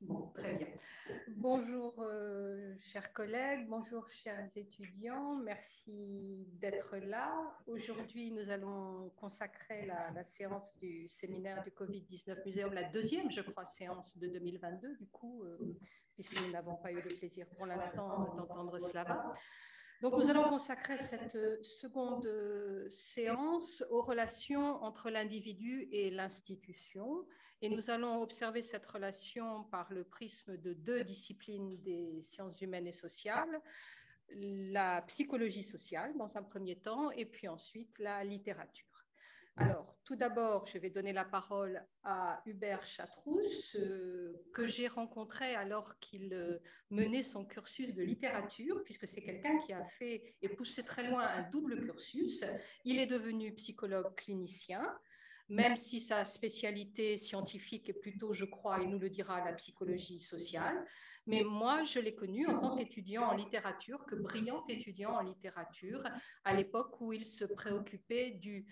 Bon, très bien. Bonjour, chers collègues, bonjour, chers étudiants. Merci d'être là. Aujourd'hui, nous allons consacrer la séance du séminaire du Covid-19 Muséum, la deuxième, je crois, séance de 2022, du coup, puisque nous n'avons pas eu le plaisir pour l'instant d'entendre cela. Donc, nous allons consacrer cette seconde séance aux relations entre l'individu et l'institution. Et nous allons observer cette relation par le prisme de deux disciplines des sciences humaines et sociales, la psychologie sociale dans un premier temps, et puis ensuite la littérature. Alors, tout d'abord, je vais donner la parole à Hubert Chatrousse, que j'ai rencontré alors qu'il menait son cursus de littérature, puisque c'est quelqu'un qui a fait et poussé très loin un double cursus. Il est devenu psychologue clinicien, même si sa spécialité scientifique est plutôt, je crois, il nous le dira, la psychologie sociale. Mais moi, je l'ai connu en tant qu'étudiant en littérature, que brillant étudiant en littérature, à l'époque où il se préoccupait du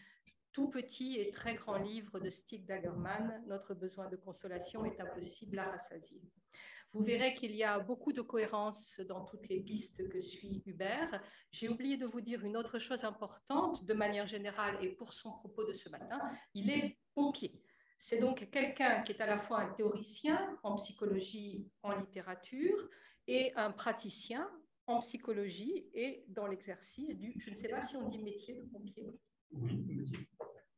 tout petit et très grand livre de Stig Dagerman, Notre besoin de consolation est impossible à rassasier. Vous verrez qu'il y a beaucoup de cohérence dans toutes les pistes que suit Hubert. J'ai oublié de vous dire une autre chose importante, de manière générale et pour son propos de ce matin, il est pompier. C'est donc quelqu'un qui est à la fois un théoricien en psychologie, en littérature, et un praticien en psychologie et dans l'exercice du, je ne sais pas si on dit métier de pompier. Oui, métier.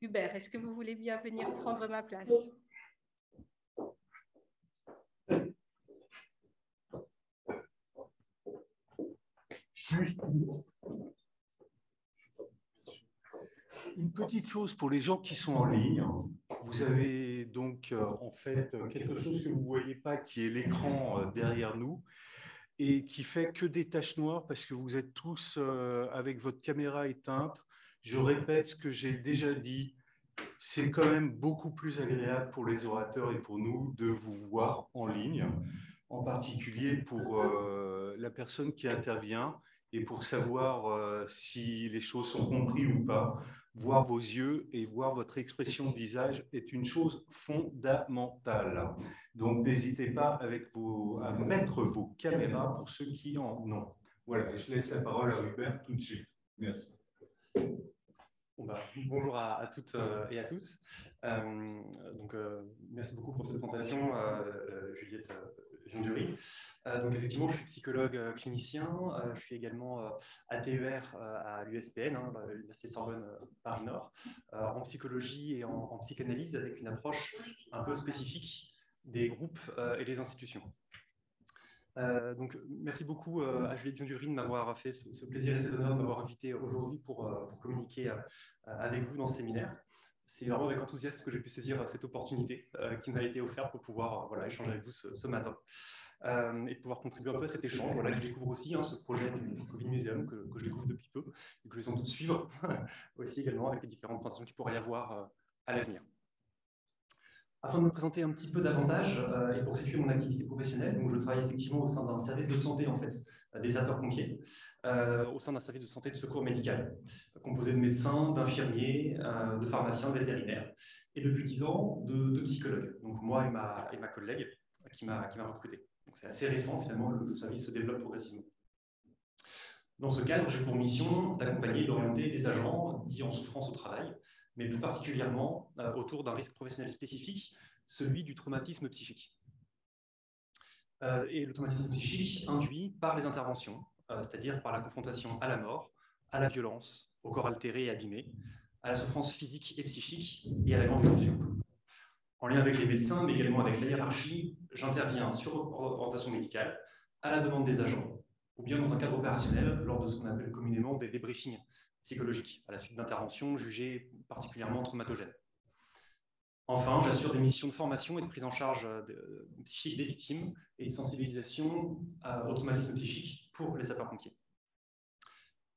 Hubert, est-ce que vous voulez bien venir prendre ma place? Juste une petite chose pour les gens qui sont en ligne. Vous avez donc en fait quelque chose que vous ne voyez pas qui est l'écran derrière nous et qui fait que des taches noires parce que vous êtes tous avec votre caméra éteinte. Je répète ce que j'ai déjà dit. C'est quand même beaucoup plus agréable pour les orateurs et pour nous de vous voir en ligne, en particulier pour la personne qui intervient et pour savoir si les choses sont comprises ou pas. Voir vos yeux et voir votre expression de visage est une chose fondamentale. Donc, n'hésitez pas à mettre vos caméras pour ceux qui en ont. Voilà, je laisse la parole à Hubert tout de suite. Merci. Bonjour à toutes et à tous. Merci beaucoup pour cette présentation, Juliette Vionduri. Donc effectivement, je suis psychologue clinicien. Je suis également ATER à l'USPN, l'Université Sorbonne Paris-Nord, en psychologie et en psychanalyse avec une approche un peu spécifique des groupes et des institutions. Donc, merci beaucoup à Juliette Vionduri de m'avoir fait ce plaisir et cet honneur de m'avoir invité aujourd'hui pour communiquer avec vous dans ce séminaire. C'est vraiment avec enthousiasme que j'ai pu saisir cette opportunité qui m'a été offerte pour pouvoir échanger avec vous ce matin et pouvoir contribuer un peu à cet échange. Voilà, que je découvre aussi ce projet du Covid Museum que je découvre depuis peu et que je vais sans doute suivre aussi également avec les différentes présentations qu'il pourrait y avoir à l'avenir. Afin de me présenter un petit peu davantage et pour situer mon activité professionnelle, donc je travaille effectivement au sein d'un service de santé en fait, des sapeurs-pompiers, au sein d'un service de santé de secours médical, composé de médecins, d'infirmiers, de pharmaciens, de vétérinaires, et depuis 10 ans de psychologues. Donc moi et ma collègue qui m'a recruté. Donc c'est assez récent finalement, le service se développe progressivement. Dans ce cadre, j'ai pour mission d'accompagner et d'orienter des agents dits en souffrance au travail, mais plus particulièrement autour d'un risque professionnel spécifique, celui du traumatisme psychique. Et le traumatisme psychique induit par les interventions, c'est-à-dire par la confrontation à la mort, à la violence, au corps altéré et abîmé, à la souffrance physique et psychique et à la grande tension. En lien avec les médecins, mais également avec la hiérarchie, j'interviens sur orientation médicale, à la demande des agents, ou bien dans un cadre opérationnel, lors de ce qu'on appelle communément des débriefings psychologiques, à la suite d'interventions jugées particulièrement traumatogènes. Enfin, j'assure des missions de formation et de prise en charge psychique des victimes et de sensibilisation au traumatisme psychique pour les sapeurs-pompiers.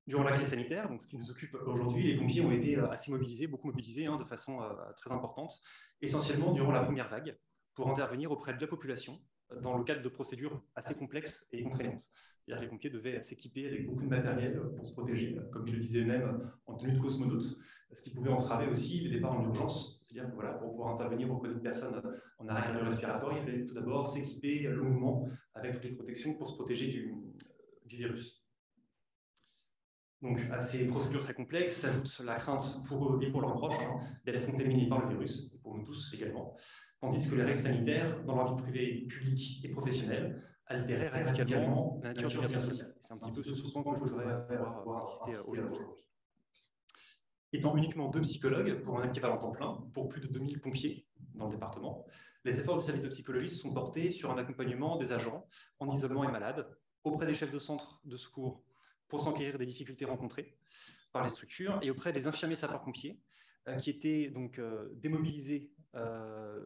Durant la crise sanitaire, donc ce qui nous occupe aujourd'hui, les pompiers ont été assez mobilisés, beaucoup mobilisés de façon très importante, essentiellement durant la première vague, pour intervenir auprès de la population dans le cadre de procédures assez complexes et contraignantes. C'est-à-dire que les pompiers devaient s'équiper avec beaucoup de matériel pour se protéger, comme ils le disaient eux-mêmes, en tenue de cosmonaute, ce qui pouvait entraver aussi les départs en urgence. C'est-à-dire que voilà, pour pouvoir intervenir auprès d'une personne en arrêt cardio-respiratoire, il fallait tout d'abord s'équiper longuement avec toutes les protections pour se protéger du virus. Donc, à ces procédures très complexes s'ajoute la crainte pour eux et pour leurs proches d'être contaminés par le virus, et pour nous tous également, tandis que les règles sanitaires, dans leur vie privée, publique et professionnelle, altéraient radicalement la nature du lien social. C'est un petit peu ce point que je voudrais pouvoir insister aujourd'hui. Étant uniquement 2 psychologues pour un équivalent temps plein, pour plus de 2000 pompiers dans le département, les efforts du service de psychologie se sont portés sur un accompagnement des agents en isolement et malades, auprès des chefs de centre de secours pour s'enquérir des difficultés rencontrées par les structures, et auprès des infirmiers sapeurs-pompiers qui étaient donc démobilisés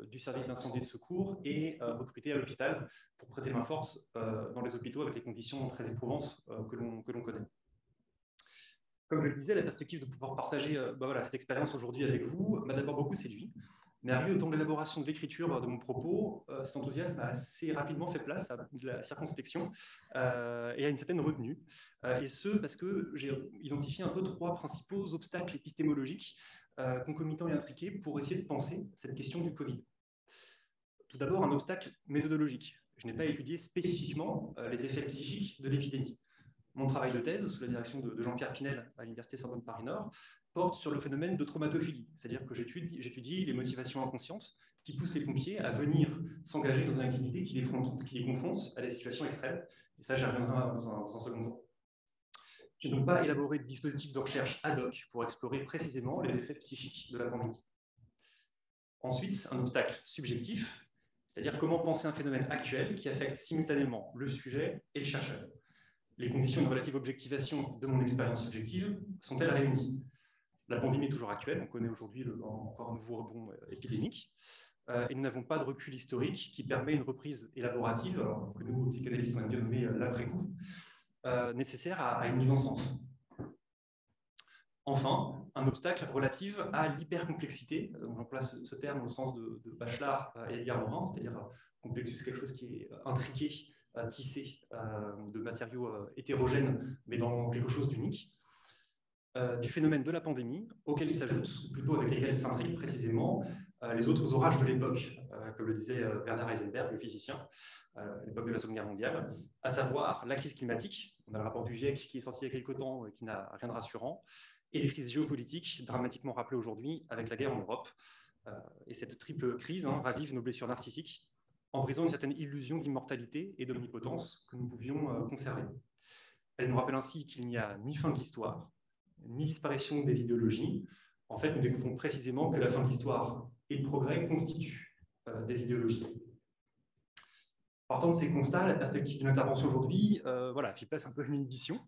du service d'incendie et de secours et recrutés à l'hôpital pour prêter main forte dans les hôpitaux avec les conditions très éprouvantes que l'on connaît. Comme je le disais, la perspective de pouvoir partager cette expérience aujourd'hui avec vous m'a d'abord beaucoup séduit. Mais arrivé au temps de l'élaboration de l'écriture de mon propos, cet enthousiasme a assez rapidement fait place à de la circonspection et à une certaine retenue. Et ce, parce que j'ai identifié un peu 3 principaux obstacles épistémologiques concomitants et intriqués pour essayer de penser cette question du Covid. Tout d'abord, un obstacle méthodologique. Je n'ai pas étudié spécifiquement les effets psychiques de l'épidémie. Mon travail de thèse, sous la direction de Jean-Pierre Pinel à l'Université Sorbonne Paris-Nord, porte sur le phénomène de traumatophilie, c'est-à-dire que j'étudie les motivations inconscientes qui poussent les pompiers à venir s'engager dans une activité qui les confronte à des situations extrêmes. Et ça, j'y reviendrai dans un second temps. Je n'ai donc pas élaboré de dispositif de recherche ad hoc pour explorer précisément les effets psychiques de la pandémie. Ensuite, un obstacle subjectif, c'est-à-dire comment penser un phénomène actuel qui affecte simultanément le sujet et le chercheur. Les conditions de relative objectivation de mon expérience subjective sont-elles réunies? La pandémie est toujours actuelle, on connaît aujourd'hui encore un nouveau rebond épidémique, et nous n'avons pas de recul historique qui permet une reprise élaborative, que nous, psychanalystes, on a bien nommé l'après-coup, nécessaire à une mise en sens. Enfin, un obstacle relatif à l'hypercomplexité, j'emploie ce terme au sens de Bachelard et Edgar Morin, c'est-à-dire complexus, quelque chose qui est intriqué, tissé de matériaux hétérogènes, mais dans quelque chose d'unique, du phénomène de la pandémie, auquel s'ajoutent, ou plutôt avec lesquels s'intriquent précisément, les autres orages de l'époque, comme le disait Bernard Heisenberg, le physicien, à l'époque de la Seconde Guerre mondiale, à savoir la crise climatique, on a le rapport du GIEC qui est sorti il y a quelques temps et qui n'a rien de rassurant, et les crises géopolitiques, dramatiquement rappelées aujourd'hui avec la guerre en Europe. Et cette triple crise ravive nos blessures narcissiques, en brisant une certaine illusion d'immortalité et d'omnipotence que nous pouvions conserver. Elle nous rappelle ainsi qu'il n'y a ni fin de l'histoire, ni disparition des idéologies. En fait, nous découvrons précisément que la fin de l'histoire et le progrès constituent des idéologies. Partant de ces constats, la perspective d'une intervention aujourd'hui, j'y passe un peu une inhibition.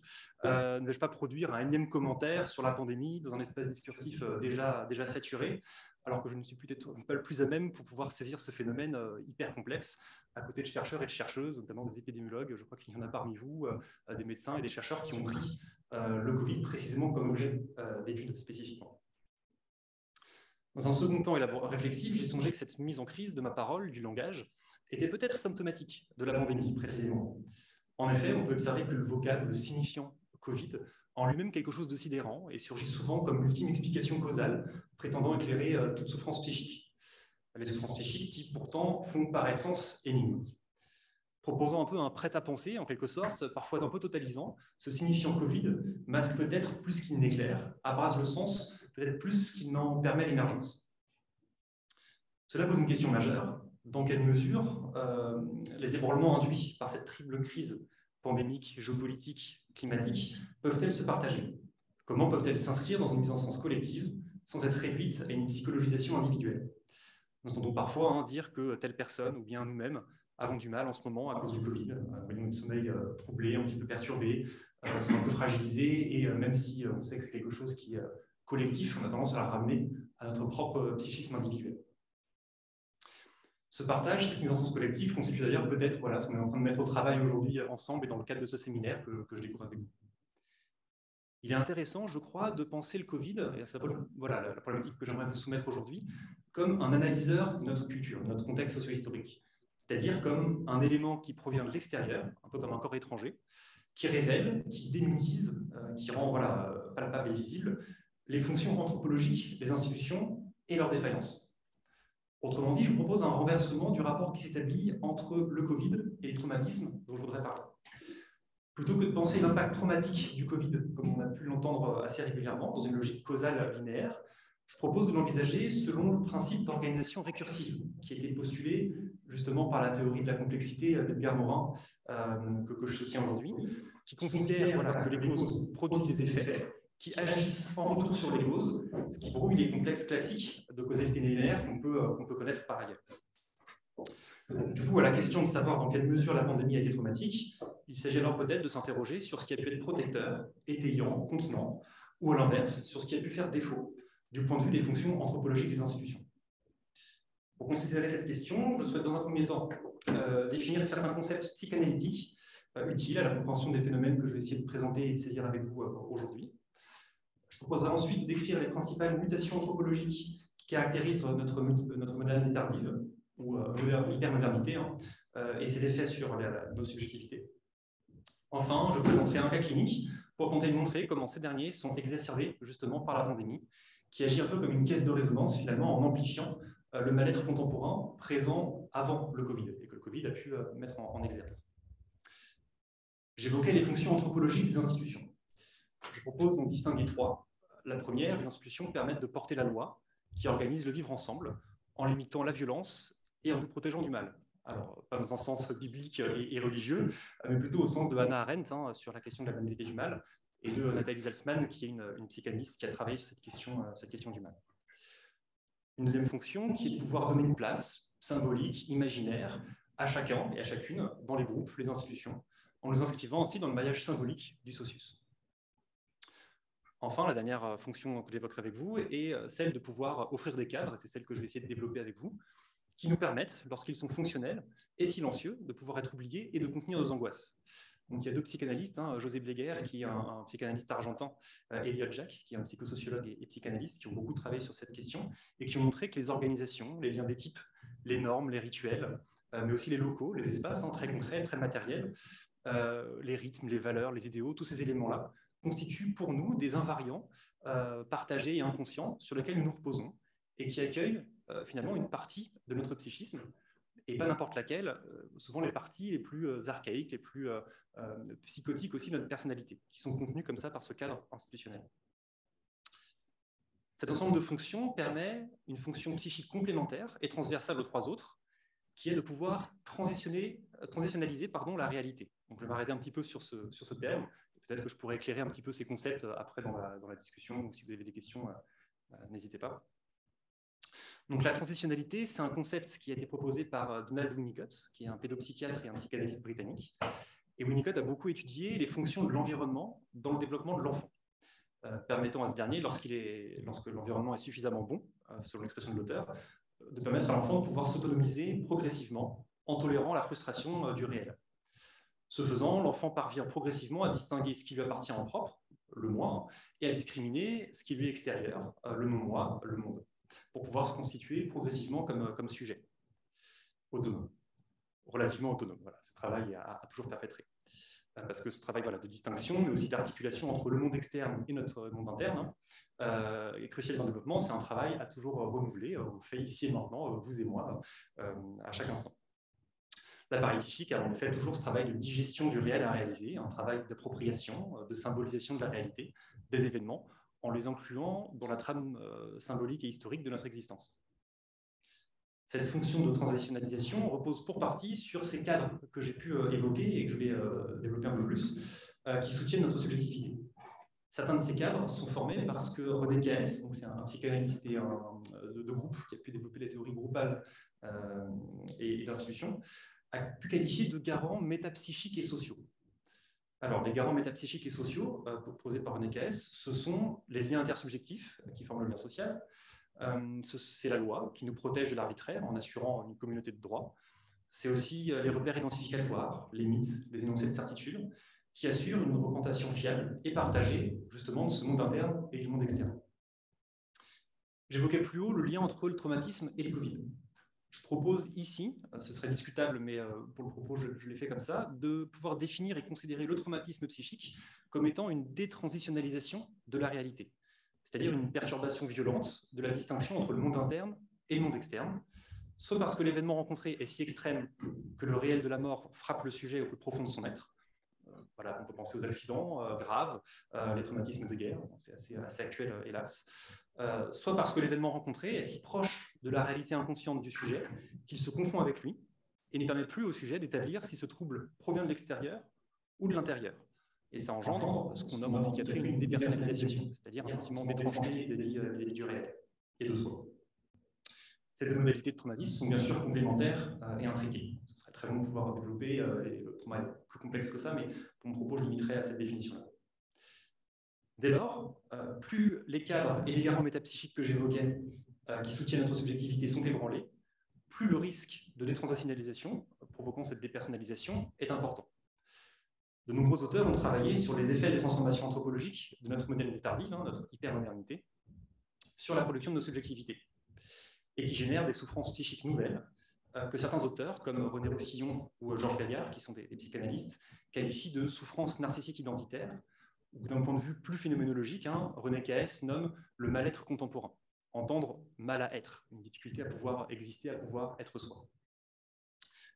Ne vais-je pas produire un énième commentaire sur la pandémie dans un espace discursif déjà saturé, alors que je ne suis peut-être pas le plus à même pour pouvoir saisir ce phénomène hyper complexe, à côté de chercheurs et de chercheuses, notamment des épidémiologues, je crois qu'il y en a parmi vous, des médecins et des chercheurs qui ont pris le Covid précisément comme objet d'étude spécifiquement. Dans un second temps réflexif, j'ai songé que cette mise en crise de ma parole, du langage, était peut-être symptomatique de la pandémie précisément. En effet, on peut observer que le vocable, le signifiant Covid, en lui-même quelque chose de sidérant et surgit souvent comme l'ultime explication causale, prétendant éclairer toute souffrance psychique. Les souffrances psychiques qui pourtant font par essence énigme. Proposant un peu un prêt-à-penser, en quelque sorte, parfois un peu totalisant, ce signifiant Covid masque peut-être plus qu'il n'éclaire, abrase le sens peut-être plus qu'il n'en permet l'émergence. Cela pose une question majeure. Dans quelle mesure les ébranlements induits par cette triple crise pandémique, géopolitique, climatique peuvent-elles se partager? Comment peuvent-elles s'inscrire dans une mise en sens collective sans être réduites à une psychologisation individuelle? Nous entendons parfois dire que telle personne ou bien nous-mêmes avons du mal en ce moment à cause du Covid, notre sommeil troublé, un petit peu perturbé, sont un peu fragilisés, et même si on sait que c'est quelque chose qui est collectif, on a tendance à la ramener à notre propre psychisme individuel. Ce partage, cette mise en sens collective, constitue d'ailleurs peut-être ce qu'on est en train de mettre au travail aujourd'hui ensemble et dans le cadre de ce séminaire que je découvre avec vous. Il est intéressant, je crois, de penser le Covid, et c'est la problématique que j'aimerais vous soumettre aujourd'hui, comme un analyseur de notre culture, de notre contexte socio-historique, c'est-à-dire comme un élément qui provient de l'extérieur, un peu comme un corps étranger, qui révèle, qui démutise, qui rend palpable et visible les fonctions anthropologiques des institutions et leurs défaillances. Autrement dit, je vous propose un renversement du rapport qui s'établit entre le Covid et les traumatismes dont je voudrais parler. Plutôt que de penser l'impact traumatique du Covid, comme on a pu l'entendre assez régulièrement, dans une logique causale linéaire, je propose de l'envisager selon le principe d'organisation récursive, qui a été postulé justement par la théorie de la complexité d'Edgar Morin, que je soutiens aujourd'hui, qui considère que les causes produisent des effets qui agissent en retour sur les causes, ce qui brouille les complexes classiques de causalité linéaire qu'on peut connaître par ailleurs. Du coup, à la question de savoir dans quelle mesure la pandémie a été traumatique, il s'agit alors peut-être de s'interroger sur ce qui a pu être protecteur, étayant, contenant, ou à l'inverse, sur ce qui a pu faire défaut, du point de vue des fonctions anthropologiques des institutions. Pour considérer cette question, je souhaite dans un premier temps définir certains concepts psychanalytiques utiles à la compréhension des phénomènes que je vais essayer de présenter et de saisir avec vous aujourd'hui. Je proposerai ensuite de décrire les principales mutations anthropologiques qui caractérisent notre modernité tardive, ou hypermodernité, et ses effets sur nos subjectivités. Enfin, je présenterai un cas clinique pour tenter de montrer comment ces derniers sont exacerbés justement par la pandémie, qui agit un peu comme une caisse de résonance finalement en amplifiant le mal-être contemporain présent avant le Covid, et que le Covid a pu mettre en exergue. J'évoquais les fonctions anthropologiques des institutions. Je propose d'en distinguer trois. La première, les institutions permettent de porter la loi qui organise le vivre ensemble en limitant la violence et en nous protégeant du mal. Alors, pas dans un sens biblique et religieux, mais plutôt au sens de Hannah Arendt sur la question de la banalité du mal, et de Nathalie Salzman, qui est une psychanalyste qui a travaillé sur cette question du mal. Une deuxième fonction qui est de pouvoir donner une place symbolique, imaginaire, à chacun et à chacune dans les groupes, les institutions, en nous inscrivant aussi dans le maillage symbolique du socius. Enfin, la dernière fonction que j'évoquerai avec vous est celle de pouvoir offrir des cadres, et c'est celle que je vais essayer de développer avec vous, qui nous permettent, lorsqu'ils sont fonctionnels et silencieux, de pouvoir être oubliés et de contenir nos angoisses. Donc, il y a deux psychanalystes, José Bleguer, qui est un psychanalyste argentin, Elliot Jaques, qui est un psychosociologue et psychanalyste, qui ont beaucoup travaillé sur cette question et qui ont montré que les organisations, les liens d'équipe, les normes, les rituels, mais aussi les locaux, les espaces très concrets, très matériels, les rythmes, les valeurs, les idéaux, tous ces éléments-là constituent pour nous des invariants partagés et inconscients sur lesquels nous nous reposons et qui accueillent finalement une partie de notre psychisme, et pas n'importe laquelle, souvent les parties les plus archaïques, les plus psychotiques aussi de notre personnalité, qui sont contenues comme ça par ce cadre institutionnel. Cet ensemble de fonctions permet une fonction psychique complémentaire et transversale aux trois autres, qui est de pouvoir transitionnaliser la réalité. Donc je vais m'arrêter un petit peu sur ce terme. Peut-être que je pourrais éclairer un petit peu ces concepts après dans la discussion, ou si vous avez des questions, n'hésitez pas. Donc la transitionnalité, c'est un concept qui a été proposé par Donald Winnicott, qui est un pédopsychiatre et un psychanalyste britannique. Et Winnicott a beaucoup étudié les fonctions de l'environnement dans le développement de l'enfant, permettant à ce dernier, lorsque l'environnement est suffisamment bon, selon l'expression de l'auteur, de permettre à l'enfant de pouvoir s'autonomiser progressivement en tolérant la frustration du réel. Ce faisant, l'enfant parvient progressivement à distinguer ce qui lui appartient en propre, le moi, et à discriminer ce qui lui est extérieur, le non-moi, le monde, pour pouvoir se constituer progressivement comme sujet autonome, relativement autonome. Voilà, ce travail a toujours perpétré. Parce que ce travail de distinction, mais aussi d'articulation entre le monde externe et notre monde interne, est crucial dans le développement. C'est un travail à toujours renouveler. On le fait ici et maintenant, vous et moi, à chaque instant. L'appareil psychique a en effet toujours ce travail de digestion du réel à réaliser, un travail d'appropriation, de symbolisation de la réalité, des événements, en les incluant dans la trame symbolique et historique de notre existence. Cette fonction de transitionnalisation repose pour partie sur ces cadres que j'ai pu évoquer et que je vais développer un peu plus, qui soutiennent notre subjectivité. Certains de ces cadres sont formés parce que René Caes, c'est un psychanalyste et de groupe qui a pu développer les théories groupales et d'institutions, a pu qualifier de garants métapsychiques et sociaux. Alors, les garants métapsychiques et sociaux, proposés par René Caes, ce sont les liens intersubjectifs qui forment le lien social. C'est la loi qui nous protège de l'arbitraire en assurant une communauté de droit. C'est aussi les repères identificatoires, les mythes, les énoncés de certitude, qui assurent une représentation fiable et partagée, justement, de ce monde interne et du monde externe. J'évoquais plus haut le lien entre le traumatisme et le Covid. Je propose ici, ce serait discutable, mais pour le propos, je l'ai fait comme ça, de pouvoir définir et considérer le traumatisme psychique comme étant une détransitionnalisation de la réalité. c'est-à-dire une perturbation violente de la distinction entre le monde interne et le monde externe, soit parce que l'événement rencontré est si extrême que le réel de la mort frappe le sujet au plus profond de son être. Voilà, on peut penser aux accidents graves, les traumatismes de guerre, c'est assez actuel, hélas. Soit parce que l'événement rencontré est si proche de la réalité inconsciente du sujet qu'il se confond avec lui et ne permet plus au sujet d'établir si ce trouble provient de l'extérieur ou de l'intérieur. Et ça engendre ce qu'on nomme en psychiatrie une dépersonnalisation, c'est-à-dire un sentiment d'étrangeté vis-à-vis du réel et de soi. Ces deux modalités de traumatisme sont bien sûr complémentaires et intriquées. Ce serait très long de pouvoir développer, et le trauma est plus complexe que ça, mais pour mon propos, je limiterai à cette définition-là. Dès lors, plus les cadres et les garants métapsychiques que j'évoquais, qui soutiennent notre subjectivité, sont ébranlés, plus le risque de détransactionnalisation, provoquant cette dépersonnalisation, est important. De nombreux auteurs ont travaillé sur les effets des transformations anthropologiques de notre modernité tardive, notre hypermodernité, sur la production de nos subjectivités, et qui génèrent des souffrances psychiques nouvelles que certains auteurs, comme René Roussillon ou Georges Gaillard, qui sont des psychanalystes, qualifient de souffrances narcissiques identitaires, ou d'un point de vue plus phénoménologique, René Caès nomme le mal-être contemporain, entendre mal à être, une difficulté à pouvoir exister, à pouvoir être soi.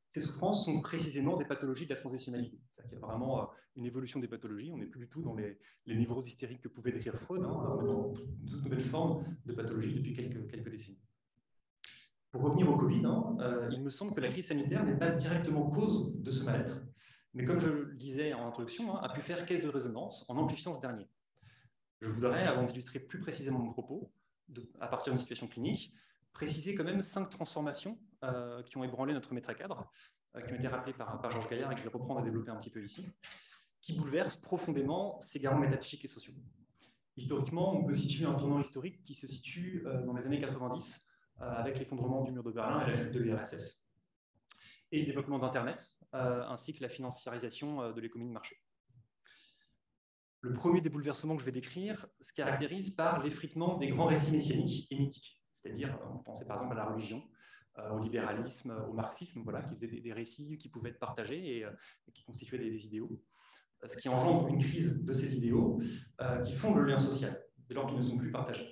Ces souffrances sont précisément des pathologies de la transitionnalité. C'est-à-dire qu'il y a vraiment une évolution des pathologies. On n'est plus du tout dans les névroses hystériques que pouvait décrire Freud, on est dans toute nouvelle forme de pathologie depuis quelques décennies. Pour revenir au Covid, il me semble que la crise sanitaire n'est pas directement cause de ce mal-être, mais comme je le disais en introduction, a pu faire caisse de résonance en amplifiant ce dernier. Je voudrais, avant d'illustrer plus précisément mon propos, à partir d'une situation clinique, préciser quand même 5 transformations qui ont ébranlé notre maître à cadre, qui ont été rappelées par Georges Gaillard et que je vais reprendre à développer un petit peu ici, qui bouleversent profondément ces garants métapsychiques et sociaux. Historiquement, on peut situer un tournant historique qui se situe dans les années 90, avec l'effondrement du mur de Berlin et la chute de l'URSS, et le développement d'Internet, ainsi que la financiarisation de l'économie de marché. Le premier des bouleversements que je vais décrire se caractérise par l'effritement des grands récits messianiques et mythiques, c'est-à-dire, on pensait par exemple à la religion, au libéralisme, au marxisme, voilà, qui faisaient des récits qui pouvaient être partagés et qui constituaient des idéaux, ce qui engendre une crise de ces idéaux qui fondent le lien social, dès lors qu'ils ne sont plus partagés.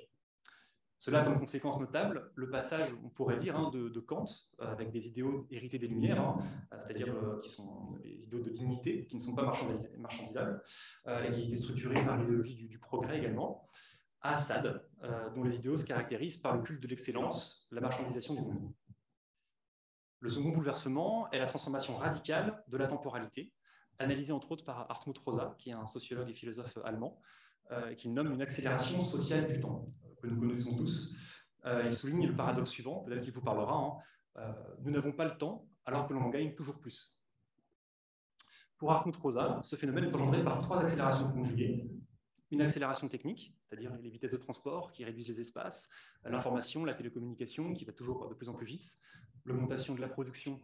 Cela a comme conséquence notable le passage, on pourrait dire, de Kant, avec des idéaux hérités des Lumières, c'est-à-dire qui sont des idéaux de dignité, qui ne sont pas marchandisables, et qui étaient structurés par l'idéologie du progrès également, à Sade, dont les idéaux se caractérisent par le culte de l'excellence, la marchandisation du monde. Le second bouleversement est la transformation radicale de la temporalité, analysée entre autres par Hartmut Rosa, qui est un sociologue et philosophe allemand, qu'il nomme une accélération sociale du temps, que nous connaissons tous. Il souligne le paradoxe suivant, peut-être qu'il vous parlera, nous n'avons pas le temps alors que l'on en gagne toujours plus. Pour Hartmut Rosa, ce phénomène est engendré par 3 accélérations conjuguées. Une accélération technique, c'est-à-dire les vitesses de transport qui réduisent les espaces, l'information, la télécommunication qui va toujours de plus en plus vite, l'augmentation de la production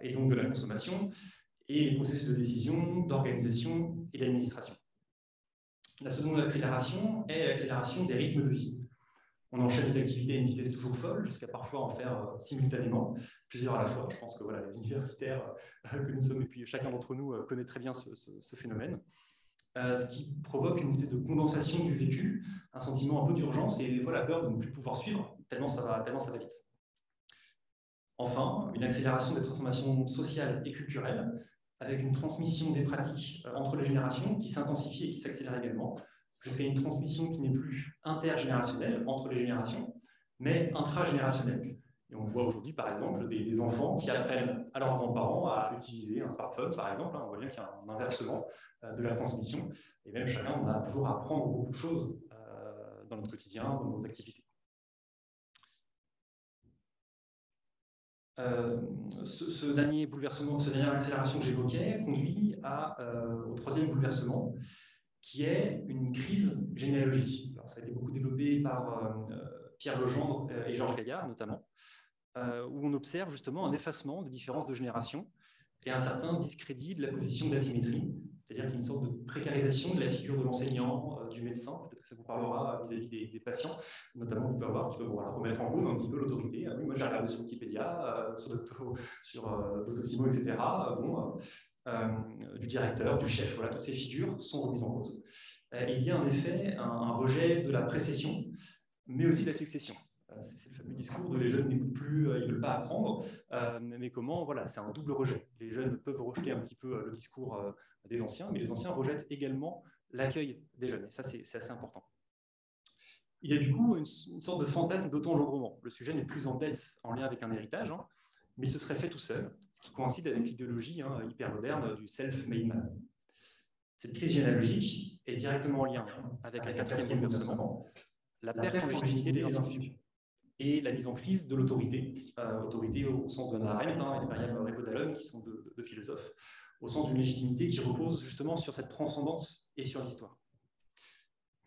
et donc de la consommation, et les processus de décision, d'organisation et d'administration. La seconde accélération est l'accélération des rythmes de vie. On enchaîne les activités à une vitesse toujours folle, jusqu'à parfois en faire simultanément, plusieurs à la fois. Je pense que voilà, les universitaires que nous sommes, et puis chacun d'entre nous connaît très bien ce phénomène. Ce qui provoque une espèce de condensation du vécu, un sentiment un peu d'urgence et des fois la peur de ne plus pouvoir suivre, tellement ça va vite. Enfin, une accélération des transformations sociales et culturelles, avec une transmission des pratiques entre les générations qui s'intensifie et qui s'accélère également, jusqu'à une transmission qui n'est plus intergénérationnelle entre les générations, mais intragénérationnelle. Et on voit aujourd'hui, par exemple, des enfants qui apprennent à leurs grands-parents à utiliser un smartphone, par exemple. On voit bien qu'il y a un inversement de la transmission. Et même chacun, on a toujours à apprendre beaucoup de choses dans notre quotidien, dans nos activités. Ce dernier bouleversement, cette dernière accélération que j'évoquais conduit au troisième bouleversement, qui est une crise généalogique. Alors, ça a été beaucoup développé par Pierre Legendre et Georges Gaillard, notamment, où on observe justement un effacement des différences de génération et un certain discrédit de la position d'asymétrie, c'est-à-dire qu'il y a une sorte de précarisation de la figure de l'enseignant, du médecin, peut-être que ça vous parlera vis-à-vis des patients, notamment vous pouvez avoir qui peuvent remettre en cause un petit peu l'autorité. Oui, moi j'ai regardé sur Wikipédia, sur Doctissimo, etc. Du directeur, du chef, voilà, toutes ces figures sont remises en cause. il y a en effet un rejet de la précession, mais aussi de la succession. C'est le fameux discours de les jeunes n'écoutent plus, ils ne veulent pas apprendre, mais comment, voilà, c'est un double rejet. Les jeunes peuvent rejeter un petit peu le discours des anciens, mais les anciens rejettent également l'accueil des jeunes, et ça c'est assez important. Il y a du coup une sorte de fantasme d'auto-engendrement. Le sujet n'est plus en dette en lien avec un héritage, hein, mais il se serait fait tout seul, ce qui coïncide avec l'idéologie hyper moderne du self-made man. Cette crise généalogique est directement en lien avec un quatrième bouleversement, la perte de légitimité des institutions et la mise en crise de l'autorité, autorité au sens de Hannah Arendt et de Myriam Revaud-Dallon, qui sont deux philosophes, au sens d'une légitimité qui repose justement sur cette transcendance et sur l'histoire.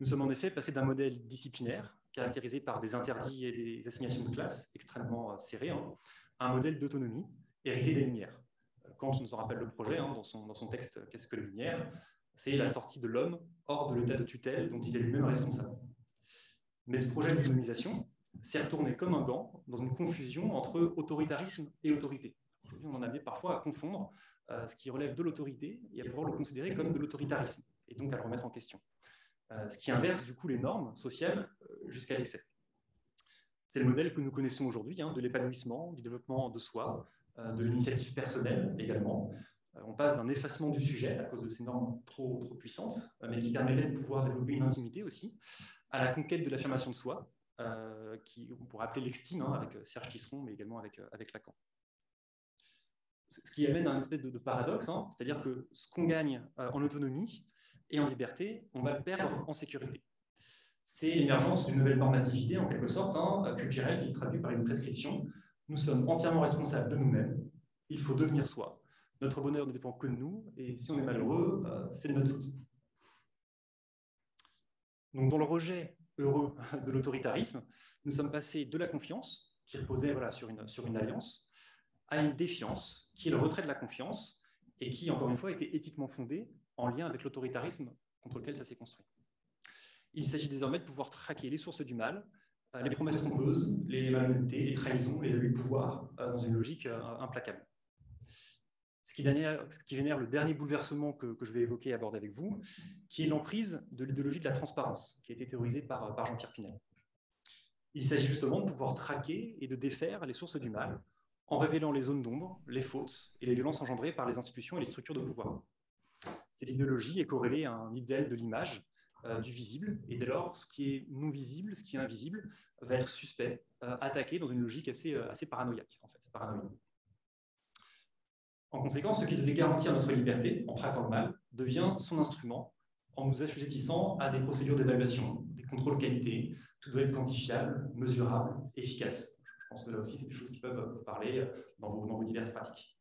Nous sommes en effet passés d'un modèle disciplinaire, caractérisé par des interdits et des assignations de classe extrêmement serrées, à un modèle d'autonomie hérité des Lumières. Kant nous en rappelle le projet dans son texte « Qu'est-ce que les Lumières ?» C'est la sortie de l'homme hors de l'état de tutelle dont il est lui-même responsable. Mais ce projet d'autonomisation s'est retourné comme un gant dans une confusion entre autoritarisme et autorité. On en avait parfois à confondre ce qui relève de l'autorité et à pouvoir le considérer comme de l'autoritarisme, et donc à le remettre en question. Ce qui inverse du coup les normes sociales jusqu'à l'excès. C'est le modèle que nous connaissons aujourd'hui, de l'épanouissement, du développement de soi, de l'initiative personnelle également. On passe d'un effacement du sujet à cause de ces normes trop puissantes, mais qui permettaient de pouvoir développer une intimité aussi, à la conquête de l'affirmation de soi, qu'on pourrait appeler l'estime, avec Serge Tisseron, mais également avec Lacan. Ce qui amène à une espèce de paradoxe, c'est-à-dire que ce qu'on gagne en autonomie et en liberté, on va le perdre en sécurité. C'est l'émergence d'une nouvelle normativité, en quelque sorte, culturelle, qui se traduit par une prescription. Nous sommes entièrement responsables de nous-mêmes, il faut devenir soi. Notre bonheur ne dépend que de nous, et si on est malheureux, c'est de notre faute. Donc, dans le rejet heureux de l'autoritarisme, nous sommes passés de la confiance, qui reposait sur une alliance, à une défiance, qui est le retrait de la confiance, et qui, encore une fois, était éthiquement fondée en lien avec l'autoritarisme contre lequel ça s'est construit. Il s'agit désormais de pouvoir traquer les sources du mal, les promesses trompeuses, les malhonnêtetés, les trahisons, les abus de pouvoir, dans une logique implacable. Ce qui génère le dernier bouleversement que je vais évoquer et aborder avec vous, qui est l'emprise de l'idéologie de la transparence, qui a été théorisée par Jean-Pierre Pinel. Il s'agit justement de pouvoir traquer et de défaire les sources du mal, en révélant les zones d'ombre, les fautes et les violences engendrées par les institutions et les structures de pouvoir. Cette idéologie est corrélée à un idéal de l'image, du visible, et dès lors, ce qui est non visible, ce qui est invisible, va être suspect, attaqué dans une logique assez paranoïaque, en fait, paranoïaque. En conséquence, ce qui devait garantir notre liberté, en traquant le mal, devient son instrument, en nous assujettissant à des procédures d'évaluation, des contrôles qualité. Tout doit être quantifiable, mesurable, efficace. Je pense que là aussi, c'est des choses qui peuvent vous parler dans vos diverses pratiques.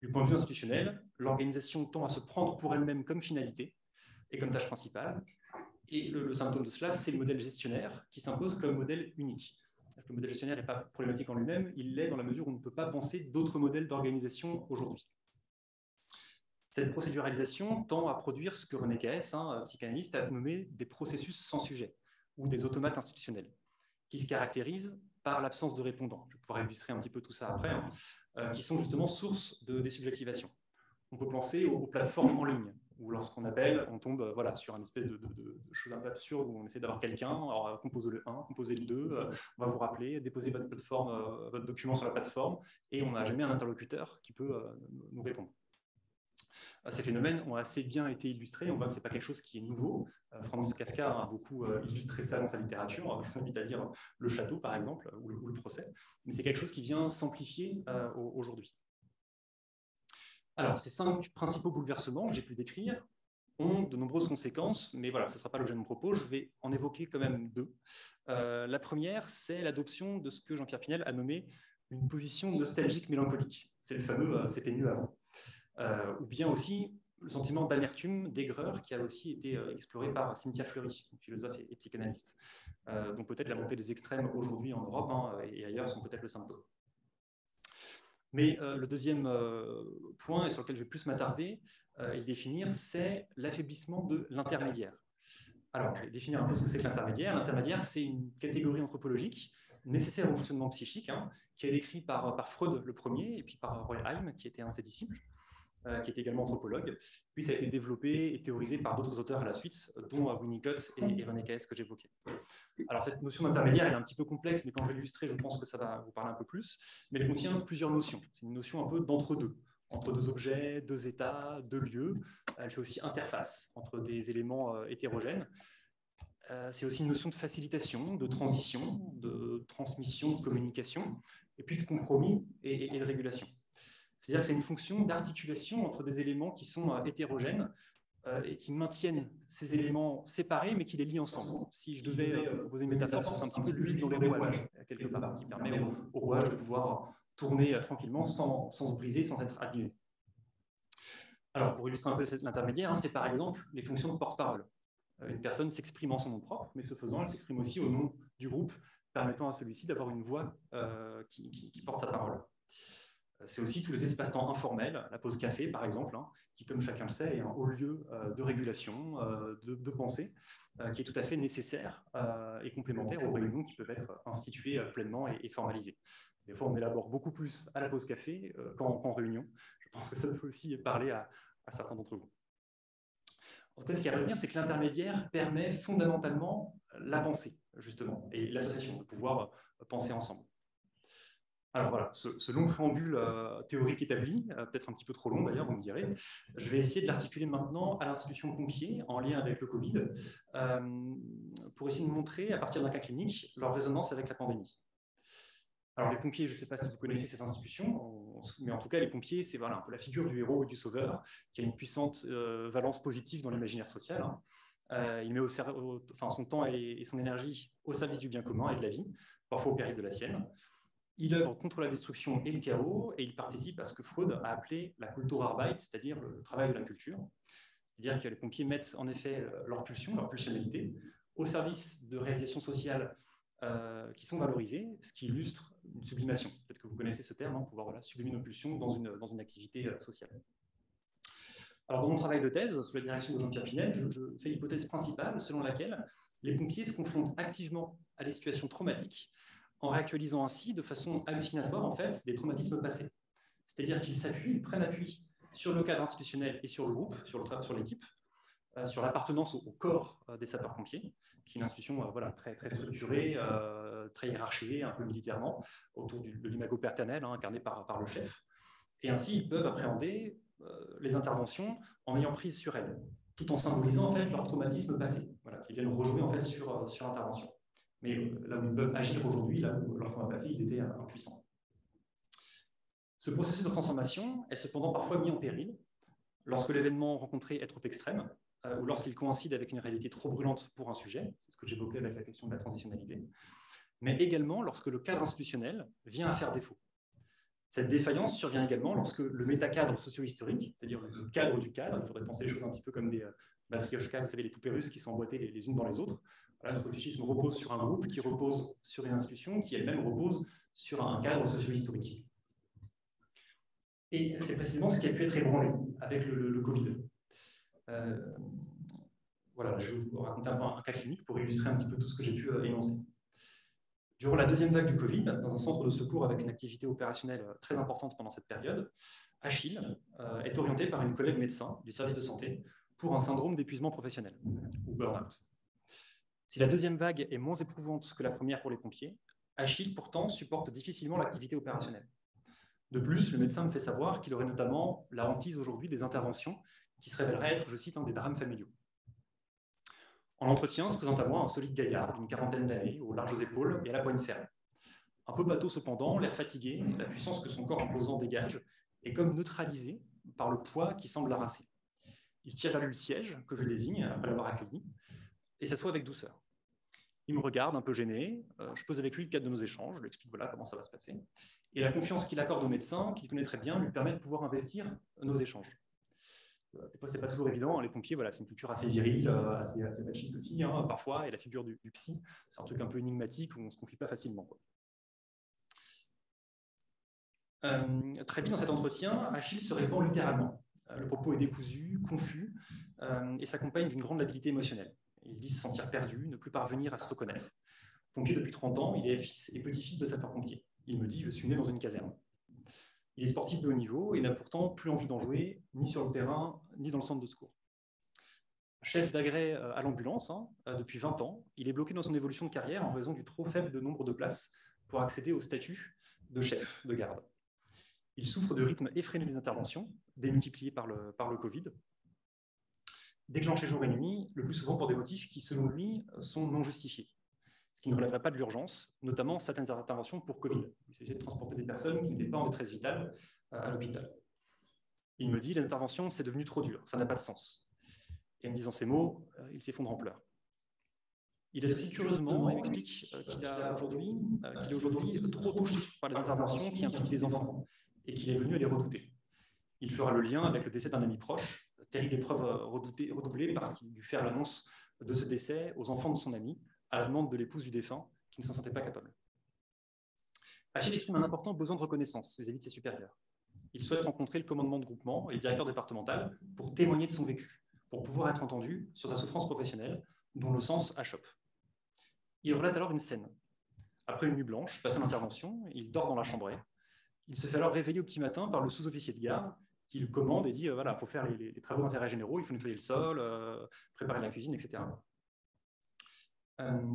Du point de vue institutionnel, l'organisation tend à se prendre pour elle-même comme finalité et comme tâche principale. Et le symptôme de cela, c'est le modèle gestionnaire qui s'impose comme modèle unique. Le modèle gestionnaire n'est pas problématique en lui-même, il l'est dans la mesure où on ne peut pas penser d'autres modèles d'organisation aujourd'hui. Cette procéduralisation tend à produire ce que René Caes, psychanalyste, a nommé des processus sans sujet, ou des automates institutionnels, qui se caractérisent par l'absence de répondants. Je vais pouvoir illustrer un petit peu tout ça après, qui sont justement source de désubjectivation. On peut penser aux plateformes en ligne, où lorsqu'on appelle, on tombe sur une espèce de chose un peu absurde, où on essaie d'avoir quelqu'un, alors composez le 1, composez le 2, on va vous rappeler, déposez votre plateforme, votre document sur la plateforme, et on n'a jamais un interlocuteur qui peut nous répondre. Ces phénomènes ont assez bien été illustrés, on voit que ce n'est pas quelque chose qui est nouveau. Franz Kafka a beaucoup illustré ça dans sa littérature, je vous invite à lire Le Château par exemple, ou le Procès, mais c'est quelque chose qui vient s'amplifier aujourd'hui. Alors, ces 5 principaux bouleversements que j'ai pu décrire ont de nombreuses conséquences, mais voilà, ce ne sera pas l'objet de mon propos, je vais en évoquer quand même 2. La première, c'est l'adoption de ce que Jean-Pierre Pinel a nommé une position nostalgique mélancolique. C'est le fameux « c'était mieux avant ». Ou bien aussi le sentiment d'amertume, d'aigreur, qui a aussi été exploré par Cynthia Fleury, une philosophe et psychanalyste, dont peut-être la montée des extrêmes aujourd'hui en Europe et ailleurs sont peut-être le symptôme. Mais le deuxième point, et sur lequel je vais plus m'attarder et le définir, c'est l'affaiblissement de l'intermédiaire. Alors, je vais définir un peu ce que c'est que l'intermédiaire. L'intermédiaire, c'est une catégorie anthropologique nécessaire au fonctionnement psychique, qui est décrit par Freud le premier, et puis par Roy Haim, qui était un de ses disciples. qui était également anthropologue. Puis ça a été développé et théorisé par d'autres auteurs à la suite, dont Winnicott et René Caes que j'évoquais. Alors cette notion d'intermédiaire, elle est un petit peu complexe, mais quand je vais l'illustrer, je pense que ça va vous parler un peu plus. Mais elle contient plusieurs notions. C'est une notion un peu d'entre-deux, entre deux objets, deux états, deux lieux. Elle fait aussi interface entre des éléments hétérogènes. C'est aussi une notion de facilitation, de transition, de transmission, de communication, et puis de compromis et de régulation. C'est-à-dire que c'est une fonction d'articulation entre des éléments qui sont hétérogènes et qui maintiennent ces éléments séparés, mais qui les lient ensemble. Si je devais proposer une métaphore, c'est un petit peu l'huile dans le rouage, quelque part, qui permet au rouage de pouvoir tourner tranquillement sans se briser, sans être abîmé. Alors, pour illustrer un peu l'intermédiaire, c'est par exemple les fonctions de porte-parole. Une personne s'exprime en son nom propre, mais ce faisant, elle s'exprime aussi au nom du groupe, permettant à celui-ci d'avoir une voix qui porte sa parole. C'est aussi tous les espaces-temps informels, la pause café par exemple, qui, comme chacun le sait, est un haut lieu de régulation, de pensée, qui est tout à fait nécessaire et complémentaire aux réunions qui peuvent être instituées pleinement et formalisées. Des fois, on élabore beaucoup plus à la pause café qu'en réunion. Je pense que ça peut aussi parler à certains d'entre vous. En tout cas, ce qu'il y a à retenir, c'est que l'intermédiaire permet fondamentalement la pensée, justement, et l'association, de pouvoir penser ensemble. Alors voilà, ce long préambule théorique établi, peut-être un petit peu trop long d'ailleurs, vous me direz, je vais essayer de l'articuler maintenant à l'institution Pompiers, en lien avec le Covid, pour essayer de montrer, à partir d'un cas clinique, leur résonance avec la pandémie. Alors les pompiers, je ne sais pas si vous connaissez cette institution, mais en tout cas les pompiers, c'est voilà, un peu la figure du héros et du sauveur, qui a une puissante valence positive dans l'imaginaire social. Il met son temps et son énergie au service du bien commun et de la vie, parfois au péril de la sienne. Il œuvre contre la destruction et le chaos, et il participe à ce que Freud a appelé la Kulturarbeit, c'est-à-dire le travail de la culture. C'est-à-dire que les pompiers mettent en effet leur pulsion, leur pulsionnalité, au service de réalisations sociales qui sont valorisées, ce qui illustre une sublimation. Peut-être que vous connaissez ce terme, pouvoir sublimer nos pulsions dans une activité sociale. Alors, dans mon travail de thèse, sous la direction de Jean-Pierre Pinel, je fais l'hypothèse principale selon laquelle les pompiers se confrontent activement à des situations traumatiques, en réactualisant ainsi de façon hallucinatoire en fait des traumatismes passés. C'est-à-dire qu'ils s'appuient, ils prennent appui sur le cadre institutionnel et sur le groupe, sur l'équipe, sur l'appartenance au corps des sapeurs-pompiers, qui est une institution très, très structurée, très hiérarchisée, un peu militairement, autour de l'imago paternel, incarné par le chef. Et ainsi, ils peuvent appréhender les interventions en ayant prise sur elles, tout en symbolisant en fait leur traumatisme passé, qui viennent rejouer en fait sur l'intervention. Mais là où ils peuvent agir aujourd'hui, là où leur trauma passé, ils étaient impuissants. Ce processus de transformation est cependant parfois mis en péril lorsque l'événement rencontré est trop extrême ou lorsqu'il coïncide avec une réalité trop brûlante pour un sujet, c'est ce que j'évoquais avec la question de la transitionnalité, mais également lorsque le cadre institutionnel vient à faire défaut. Cette défaillance survient également lorsque le métacadre socio-historique, c'est-à-dire le cadre du cadre, il faudrait penser les choses un petit peu comme des matrioshkas, vous savez, les poupées russes qui sont emboîtées les unes dans les autres. Voilà, notre psychisme repose sur un groupe qui repose sur une institution qui elle-même repose sur un cadre socio-historique. Et c'est précisément ce qui a pu être ébranlé avec le Covid. Voilà, je vais vous raconter un cas clinique pour illustrer un petit peu tout ce que j'ai pu énoncer. Durant la deuxième vague du Covid, dans un centre de secours avec une activité opérationnelle très importante pendant cette période, Achille est orienté par une collègue médecin du service de santé pour un syndrome d'épuisement professionnel, ou burn-out. Si la deuxième vague est moins éprouvante que la première pour les pompiers, Achille pourtant supporte difficilement l'activité opérationnelle. De plus, le médecin me fait savoir qu'il aurait notamment la hantise aujourd'hui des interventions qui se révéleraient être, je cite, des drames familiaux. En entretien se présente à moi un solide gaillard d'une quarantaine d'années, aux larges épaules et à la poigne ferme. Un peu bateau cependant, l'air fatigué, la puissance que son corps imposant dégage est comme neutralisé par le poids qui semble l'arraser. Il tire vers lui le siège, que je désigne après l'avoir accueilli, et s'assoit avec douceur. Il me regarde un peu gêné, je pose avec lui le cadre de nos échanges, je lui explique voilà comment ça va se passer. Et la confiance qu'il accorde au médecin, qu'il connaît très bien, lui permet de pouvoir investir nos échanges. Des fois, ce n'est pas toujours évident, les pompiers, c'est une culture assez virile, assez machiste aussi, parfois, et la figure du psy, c'est un truc un peu énigmatique où on ne se confie pas facilement. Très vite dans cet entretien, Achille se répand littéralement. Le propos est décousu, confus, et s'accompagne d'une grande labilité émotionnelle. Il dit se sentir perdu, ne plus parvenir à se reconnaître. Pompier depuis 30 ans, il est fils et petit-fils de sapeur-pompier. Il me dit « je suis né dans une caserne ». Il est sportif de haut niveau et n'a pourtant plus envie d'en jouer, ni sur le terrain, ni dans le centre de secours. Chef d'agrès à l'ambulance depuis 20 ans, il est bloqué dans son évolution de carrière en raison du trop faible nombre de places pour accéder au statut de chef de garde. Il souffre de rythme effréné des interventions, démultiplié par le Covid, déclenché jour et nuit, le plus souvent pour des motifs qui, selon lui, sont non justifiés, ce qui ne relèverait pas de l'urgence, notamment certaines interventions pour Covid. Il s'agissait de transporter des personnes qui n'étaient pas en détresse vitale à l'hôpital. Il me dit, l'intervention, c'est devenu trop dur, ça n'a pas de sens. Et en disant ces mots, il s'effondre en pleurs. Il associe curieusement et m'explique qu'il est aujourd'hui trop touché par les interventions qui impliquent des enfants et qu'il est venu à les redouter. Il fera le lien avec le décès d'un ami proche, terrible épreuve redoublée parce qu'il dut faire l'annonce de ce décès aux enfants de son ami, à la demande de l'épouse du défunt, qui ne s'en sentait pas capable. Achille exprime un important besoin de reconnaissance vis-à-vis de ses supérieurs. Il souhaite rencontrer le commandement de groupement et le directeur départemental pour témoigner de son vécu, pour pouvoir être entendu sur sa souffrance professionnelle, dont le sens achoppe. Il relate alors une scène. Après une nuit blanche, passé l'intervention, il dort dans la chambrée. Il se fait alors réveiller au petit matin par le sous-officier de garde qui le commande et dit voilà, il faut faire les travaux d'intérêt généraux, il faut nettoyer le sol, préparer la cuisine, etc.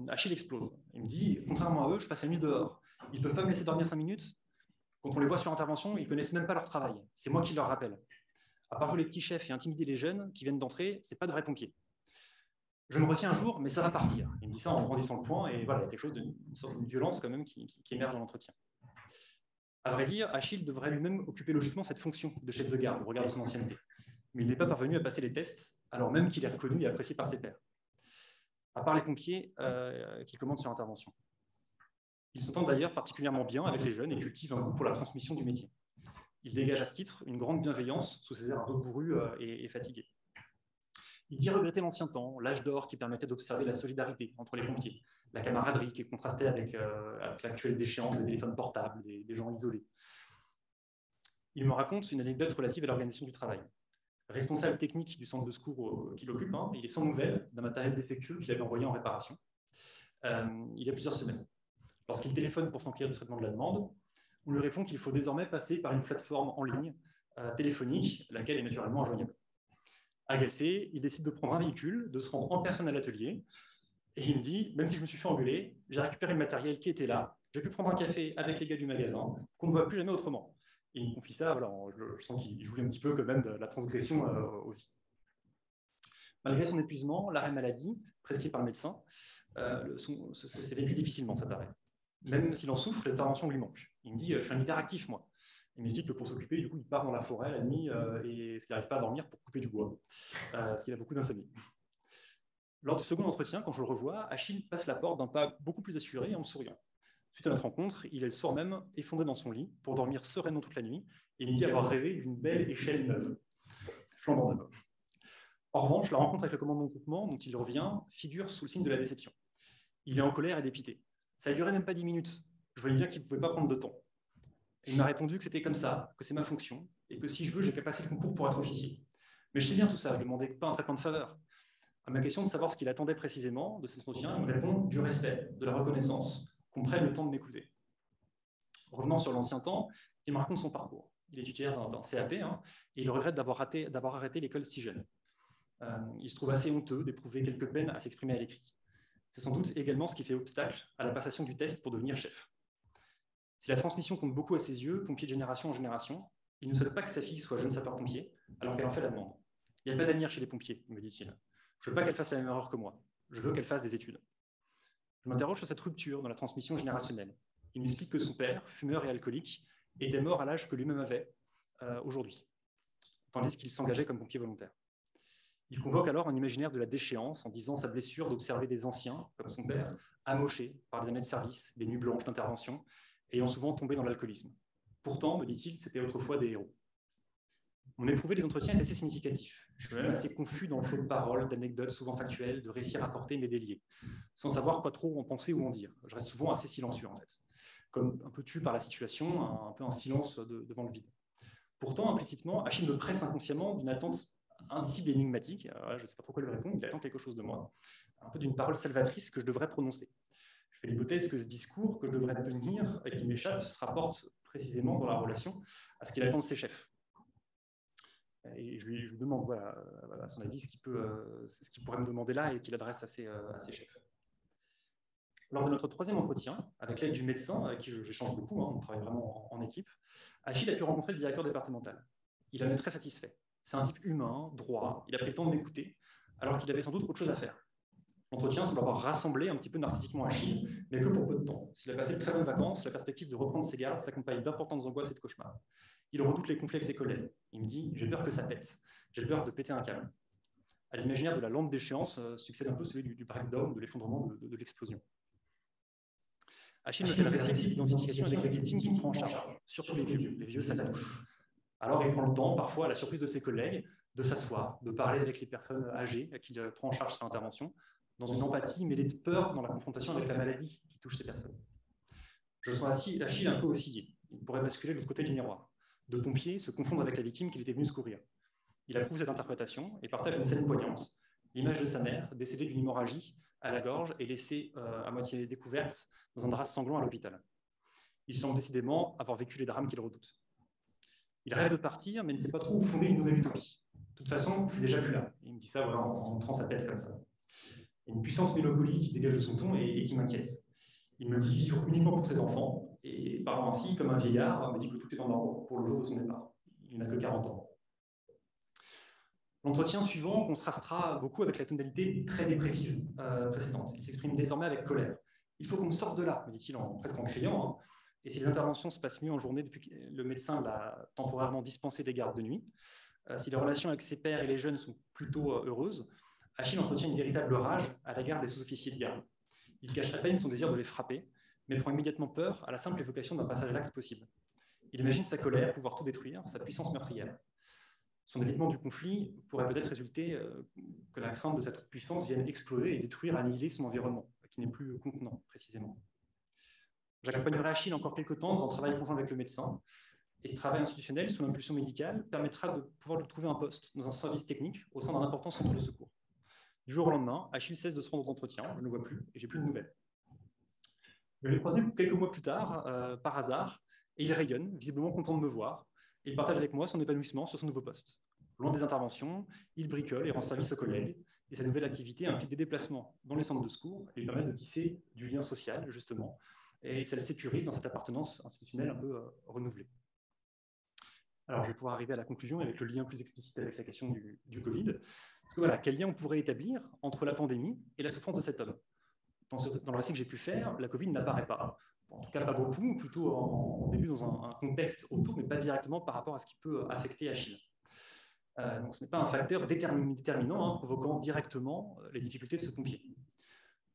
Achille explose. Il me dit contrairement à eux, je passe la nuit dehors. Ils ne peuvent pas me laisser dormir 5 minutes. Quand on les voit sur intervention, ils ne connaissent même pas leur travail. C'est moi qui leur rappelle. À part jouer les petits chefs et intimider les jeunes qui viennent d'entrer, ce n'est pas de vrais pompiers. Je me retiens un jour, mais ça va partir. Il me dit ça en brandissant le poing, et voilà, il y a quelque chose une sorte de violence quand même qui émerge dans l'entretien. À vrai dire, Achille devrait lui-même occuper logiquement cette fonction de chef de garde au regard de son ancienneté. Mais il n'est pas parvenu à passer les tests, alors même qu'il est reconnu et apprécié par ses pairs. À part les pompiers qui commandent sur intervention. Ils s'entendent d'ailleurs particulièrement bien avec les jeunes et cultivent un goût pour la transmission du métier. Il dégage à ce titre une grande bienveillance sous ses airs un peu bourrus et fatigués. Il dit regretter l'ancien temps, l'âge d'or qui permettait d'observer la solidarité entre les pompiers, la camaraderie qui est contrastée avec l'actuelle déchéance des téléphones portables, des gens isolés. Il me raconte une anecdote relative à l'organisation du travail. Responsable technique du centre de secours qu'il occupe, il est sans nouvelles d'un matériel défectueux qu'il avait envoyé en réparation il y a plusieurs semaines. Lorsqu'il téléphone pour s'enquérir du traitement de la demande, on lui répond qu'il faut désormais passer par une plateforme en ligne téléphonique, laquelle est naturellement injoignable. Agacé, il décide de prendre un véhicule, de se rendre en personne à l'atelier, et il me dit, même si je me suis fait engueuler, j'ai récupéré le matériel qui était là, j'ai pu prendre un café avec les gars du magasin, qu'on ne voit plus jamais autrement. Et il me confie ça, voilà, je sens qu'il jouit un petit peu quand même de la transgression aussi. Malgré son épuisement, l'arrêt maladie, prescrit par le médecin, c'est vécu difficilement, ça paraît. Même s'il en souffre, les interventions lui manquent. Il me dit, je suis un hyperactif, moi. Il m'explique que pour s'occuper, du coup, il part dans la forêt la nuit et qu'il n'arrive pas à dormir pour couper du bois, parce qu'il a beaucoup d'insomnie. Lors du second entretien, quand je le revois, Achille passe la porte d'un pas beaucoup plus assuré en me souriant. Suite à notre rencontre, il est le soir même effondré dans son lit pour dormir sereinement toute la nuit et il me dit avoir rêvé d'une belle échelle neuve, flambant neuve. En revanche, la rencontre avec le commandant de groupement dont il revient figure sous le signe de la déception. Il est en colère et dépité. Ça a duré même pas 10 minutes. Je voyais bien qu'il ne pouvait pas prendre de temps. Et il m'a répondu que c'était comme ça, que c'est ma fonction, et que si je veux, j'ai qu'à passer le concours pour être officier. Mais je sais bien tout ça, je ne demandais pas un traitement de faveur. À ma question de savoir ce qu'il attendait précisément de cet entretien, il me répond du respect, de la reconnaissance, qu'on prenne le temps de m'écouter. Revenant sur l'ancien temps, il me raconte son parcours. Il est titulaire d'un CAP, et il regrette d'avoir arrêté l'école si jeune. Il se trouve assez honteux d'éprouver quelques peines à s'exprimer à l'écrit. C'est sans doute également ce qui fait obstacle à la passation du test pour devenir chef. Si la transmission compte beaucoup à ses yeux, pompier de génération en génération, il ne souhaite pas que sa fille soit jeune sapeur-pompier, alors qu'elle en fait la demande. Il n'y a pas d'avenir chez les pompiers, me dit-il. Je ne veux pas qu'elle fasse la même erreur que moi. Je veux qu'elle fasse des études. Je m'interroge sur cette rupture dans la transmission générationnelle. Il m'explique que son père, fumeur et alcoolique, était mort à l'âge que lui-même avait aujourd'hui, tandis qu'il s'engageait comme pompier volontaire. Il convoque alors un imaginaire de la déchéance en disant sa blessure d'observer des anciens, comme son père, amochés par des années de service, des nuits blanches d'intervention, ayant souvent tombé dans l'alcoolisme. Pourtant, me dit-il, c'était autrefois des héros. Mon éprouvé des entretiens est assez significatif. Je suis même assez confus dans le flot de paroles, d'anecdotes souvent factuelles, de récits rapportés mais déliés, sans savoir quoi trop en penser ou en dire. Je reste souvent assez silencieux en fait, comme un peu tué par la situation, un peu en silence devant le vide. Pourtant, implicitement, Achille me presse inconsciemment d'une attente indicible et énigmatique. Je ne sais pas trop quoi lui répondre, il attend quelque chose de moi. Un peu d'une parole salvatrice que je devrais prononcer. Je fais l'hypothèse que ce discours que je devrais tenir et qui m'échappe se rapporte précisément dans la relation à ce qu'il attend de ses chefs. Et je lui demande, voilà, à son avis, ce qu'il pourrait me demander là et qu'il adresse à ses chefs. Lors de notre troisième entretien, avec l'aide du médecin, avec qui j'échange beaucoup, on travaille vraiment en équipe, Achille a pu rencontrer le directeur départemental. Il en est très satisfait. C'est un type humain, droit, il a pris le temps de m'écouter, alors qu'il avait sans doute autre chose à faire. L'entretien semble avoir rassemblé un petit peu narcissiquement Achille, mais que pour peu de temps. S'il a passé de très bonnes vacances, la perspective de reprendre ses gardes s'accompagne d'importantes angoisses et de cauchemars. Il redoute les conflits avec ses collègues. Il me dit « j'ai peur que ça pète, j'ai peur de péter un câble ». À l'imaginaire de la lampe d'échéance succède un peu celui du breakdown, de l'effondrement, de l'explosion. Achille me fait le récit d'identification avec les victimes qu'il prend en charge, surtout les vieux. Les vieux, ça la touche. Alors il prend le temps, parfois à la surprise de ses collègues, de s'asseoir, de parler avec les personnes âgées qu'il prend en charge sur l'intervention, dans une empathie mêlée de peur dans la confrontation avec la maladie qui touche ces personnes. Je sens Achille un peu osciller. Il pourrait basculer de l'autre côté du miroir. De pompier se confondre avec la victime qu'il était venu secourir. Il approuve cette interprétation et partage une scène poignante. L'image de sa mère, décédée d'une hémorragie à la gorge et laissée à moitié découverte dans un drap sanglant à l'hôpital. Il semble décidément avoir vécu les drames qu'il redoute. Il rêve de partir, mais ne sait pas trop où fonder une nouvelle utopie. De toute façon, je suis déjà plus là. Il me dit ça voilà, en montrant sa tête comme ça. Il y a une puissante mélancolie qui se dégage de son ton et qui m'inquiète. Il me dit vivre uniquement pour ses enfants, et parlant ainsi, comme un vieillard, me dit que tout est en ordre pour le jour de son départ. Il n'a que 40 ans. L'entretien suivant contrastera beaucoup avec la tonalité très dépressive précédente. Il s'exprime désormais avec colère. « Il faut qu'on me sorte de là », me dit-il presque en criant. Hein. Et si les interventions se passent mieux en journée depuis que le médecin l'a temporairement dispensé des gardes de nuit, si les relations avec ses pairs et les jeunes sont plutôt heureuses, Achille entretient une véritable rage à l'égard des sous-officiers de garde. Il cache à peine son désir de les frapper, mais prend immédiatement peur à la simple évocation d'un passage à l'acte possible. Il imagine sa colère, pouvoir tout détruire, sa puissance meurtrière. Son évitement du conflit pourrait peut-être résulter que la crainte de sa toute-puissance vienne exploser et détruire, annihiler son environnement, qui n'est plus contenant, précisément. J'accompagnerai Achille encore quelques temps dans un travail conjoint avec le médecin, et ce travail institutionnel, sous l'impulsion médicale, permettra de pouvoir lui trouver un poste dans un service technique au sein d'un important centre de secours. Du jour au lendemain, Achille cesse de se rendre aux entretiens, je ne le vois plus, et j'ai plus de nouvelles. Je l'ai croisé quelques mois plus tard, par hasard, et il rayonne, visiblement content de me voir. Il partage avec moi son épanouissement sur son nouveau poste. Loin des interventions, il bricole et rend service aux collègues, et sa nouvelle activité implique des déplacements dans les centres de secours et lui permet de tisser du lien social, justement, et ça le sécurise dans cette appartenance institutionnelle un peu renouvelée. Alors, je vais pouvoir arriver à la conclusion avec le lien plus explicite avec la question du Covid. Parce que voilà, quel lien on pourrait établir entre la pandémie et la souffrance de cet homme? Dans le récit que j'ai pu faire, la Covid n'apparaît pas. En tout cas, pas beaucoup, plutôt en début dans un contexte autour, mais pas directement par rapport à ce qui peut affecter Achille. Donc, ce n'est pas un facteur déterminant, provoquant directement les difficultés de ce pompier.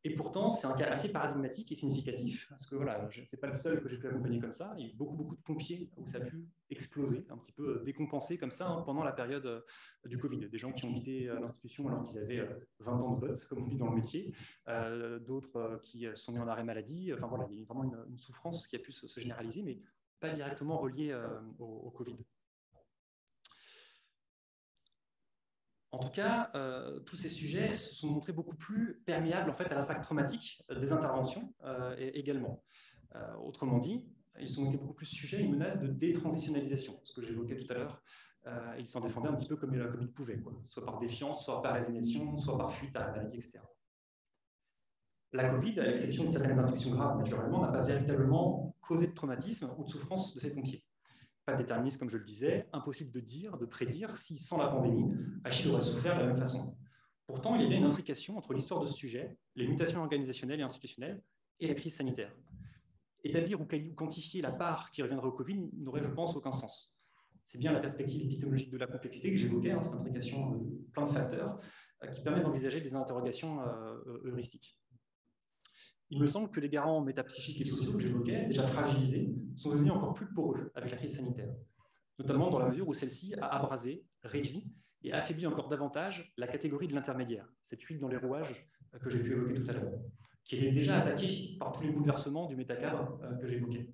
Et pourtant, c'est un cas assez paradigmatique et significatif, parce que voilà, ce n'est pas le seul que j'ai pu accompagner comme ça. Il y a eu beaucoup de pompiers où ça a pu exploser, un petit peu décompenser comme ça pendant la période du Covid. Des gens qui ont quitté l'institution alors qu'ils avaient 20 ans de bottes, comme on dit dans le métier, d'autres qui sont mis en arrêt maladie. Enfin voilà, il y a vraiment une souffrance qui a pu se généraliser, mais pas directement reliée au Covid. En tout cas, tous ces sujets se sont montrés beaucoup plus perméables en fait, à l'impact traumatique des interventions également. Autrement dit, ils ont été beaucoup plus sujets à une menace de détransitionnalisation, ce que j'évoquais tout à l'heure. Ils s'en défendaient un petit peu comme ils pouvaient, quoi. Soit par défiance, soit par résignation, soit par fuite à la maladie, etc. La Covid, à l'exception de certaines infections graves, naturellement, n'a pas véritablement causé de traumatisme ou de souffrance de ces pompiers. Pas de déterminisme, comme je le disais, impossible de dire, de prédire si, sans la pandémie, Achille aurait souffert de la même façon. Pourtant, il y a bien une intrication entre l'histoire de ce sujet, les mutations organisationnelles et institutionnelles, et la crise sanitaire. Établir ou quantifier la part qui reviendrait au Covid n'aurait, je pense, aucun sens. C'est bien la perspective épistémologique de la complexité que j'évoquais, cette intrication de plein de facteurs, qui permet d'envisager des interrogations heuristiques. Il me semble que les garants métapsychiques et sociaux que j'évoquais, déjà fragilisés, sont devenus encore plus poreux avec la crise sanitaire, notamment dans la mesure où celle-ci a abrasé, réduit et affaibli encore davantage la catégorie de l'intermédiaire, cette huile dans les rouages que j'ai pu évoquer tout à l'heure, qui était déjà attaquée par tous les bouleversements du métacadre que j'évoquais.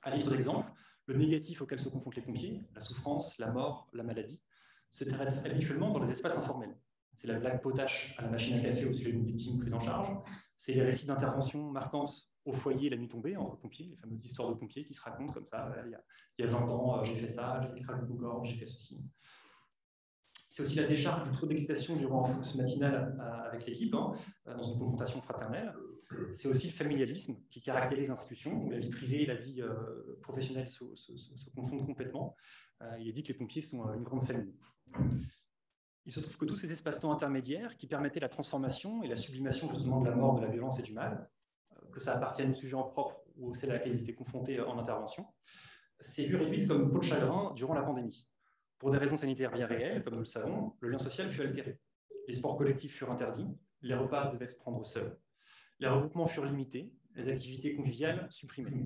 À titre d'exemple, le négatif auquel se confrontent les pompiers, la souffrance, la mort, la maladie, se traite habituellement dans les espaces informels. c'est la blague potache à la machine à café au sujet d'une victime prise en charge, c'est les récits d'intervention marquantes au foyer la nuit tombée, entre pompiers, les fameuses histoires de pompiers qui se racontent comme ça, voilà, il y a 20 ans, j'ai fait ça, j'ai craqué mon corps, j'ai fait ceci. C'est aussi la décharge du trop d'excitation durant un foot matinal avec l'équipe, hein, dans une confrontation fraternelle. C'est aussi le familialisme qui caractérise l'institution, où la vie privée et la vie professionnelle se confondent complètement. Il est dit que les pompiers sont une grande famille. Il se trouve que tous ces espaces-temps intermédiaires qui permettaient la transformation et la sublimation justement de la mort, de la violence et du mal, que ça appartienne au sujet en propre ou au celle à laquelle ils étaient confrontés en intervention, s'est vu réduite comme peau de chagrin durant la pandémie. Pour des raisons sanitaires bien réelles, comme nous le savons, le lien social fut altéré. Les sports collectifs furent interdits, les repas devaient se prendre seuls. Les regroupements furent limités, les activités conviviales supprimées.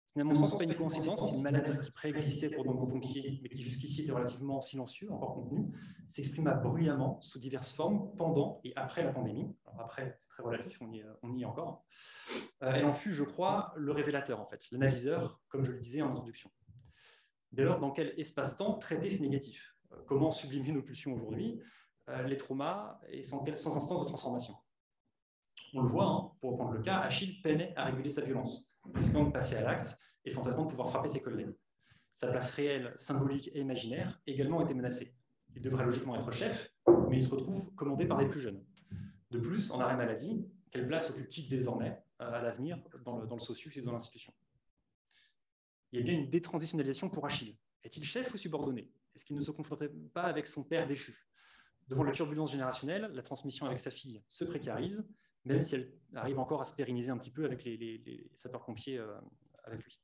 Ce n'est à mon sens pas une coïncidence si une maladie qui préexistait pour de nombreux pompiers, mais qui jusqu'ici était relativement silencieux, encore contenue, s'exprima bruyamment sous diverses formes pendant et après la pandémie. Alors après, c'est très relatif, on y est encore. Elle en fut, je crois, le révélateur, en fait, l'analyseur, comme je le disais en introduction. Dès lors, dans quel espace-temps traiter ces négatifs? Comment sublimer nos pulsions aujourd'hui, les traumas, et sans instance de transformation? On le voit, hein, pour reprendre le cas, Achille peinait à réguler sa violence, risquant de passer à l'acte et fantasmant de pouvoir frapper ses collègues. Sa place réelle, symbolique et imaginaire également était menacée. Il devrait logiquement être chef, mais il se retrouve commandé par des plus jeunes. De plus, en arrêt maladie, quelle place occupe-t-il désormais à l'avenir dans le socius et dans l'institution? Il y a bien une détransitionnalisation pour Achille. Est-il chef ou subordonné? Est-ce qu'il ne se confronterait pas avec son père déchu? Devant la turbulence générationnelle, la transmission avec sa fille se précarise, même si elle arrive encore à se pérenniser un petit peu avec les sapeurs-pompiers avec lui.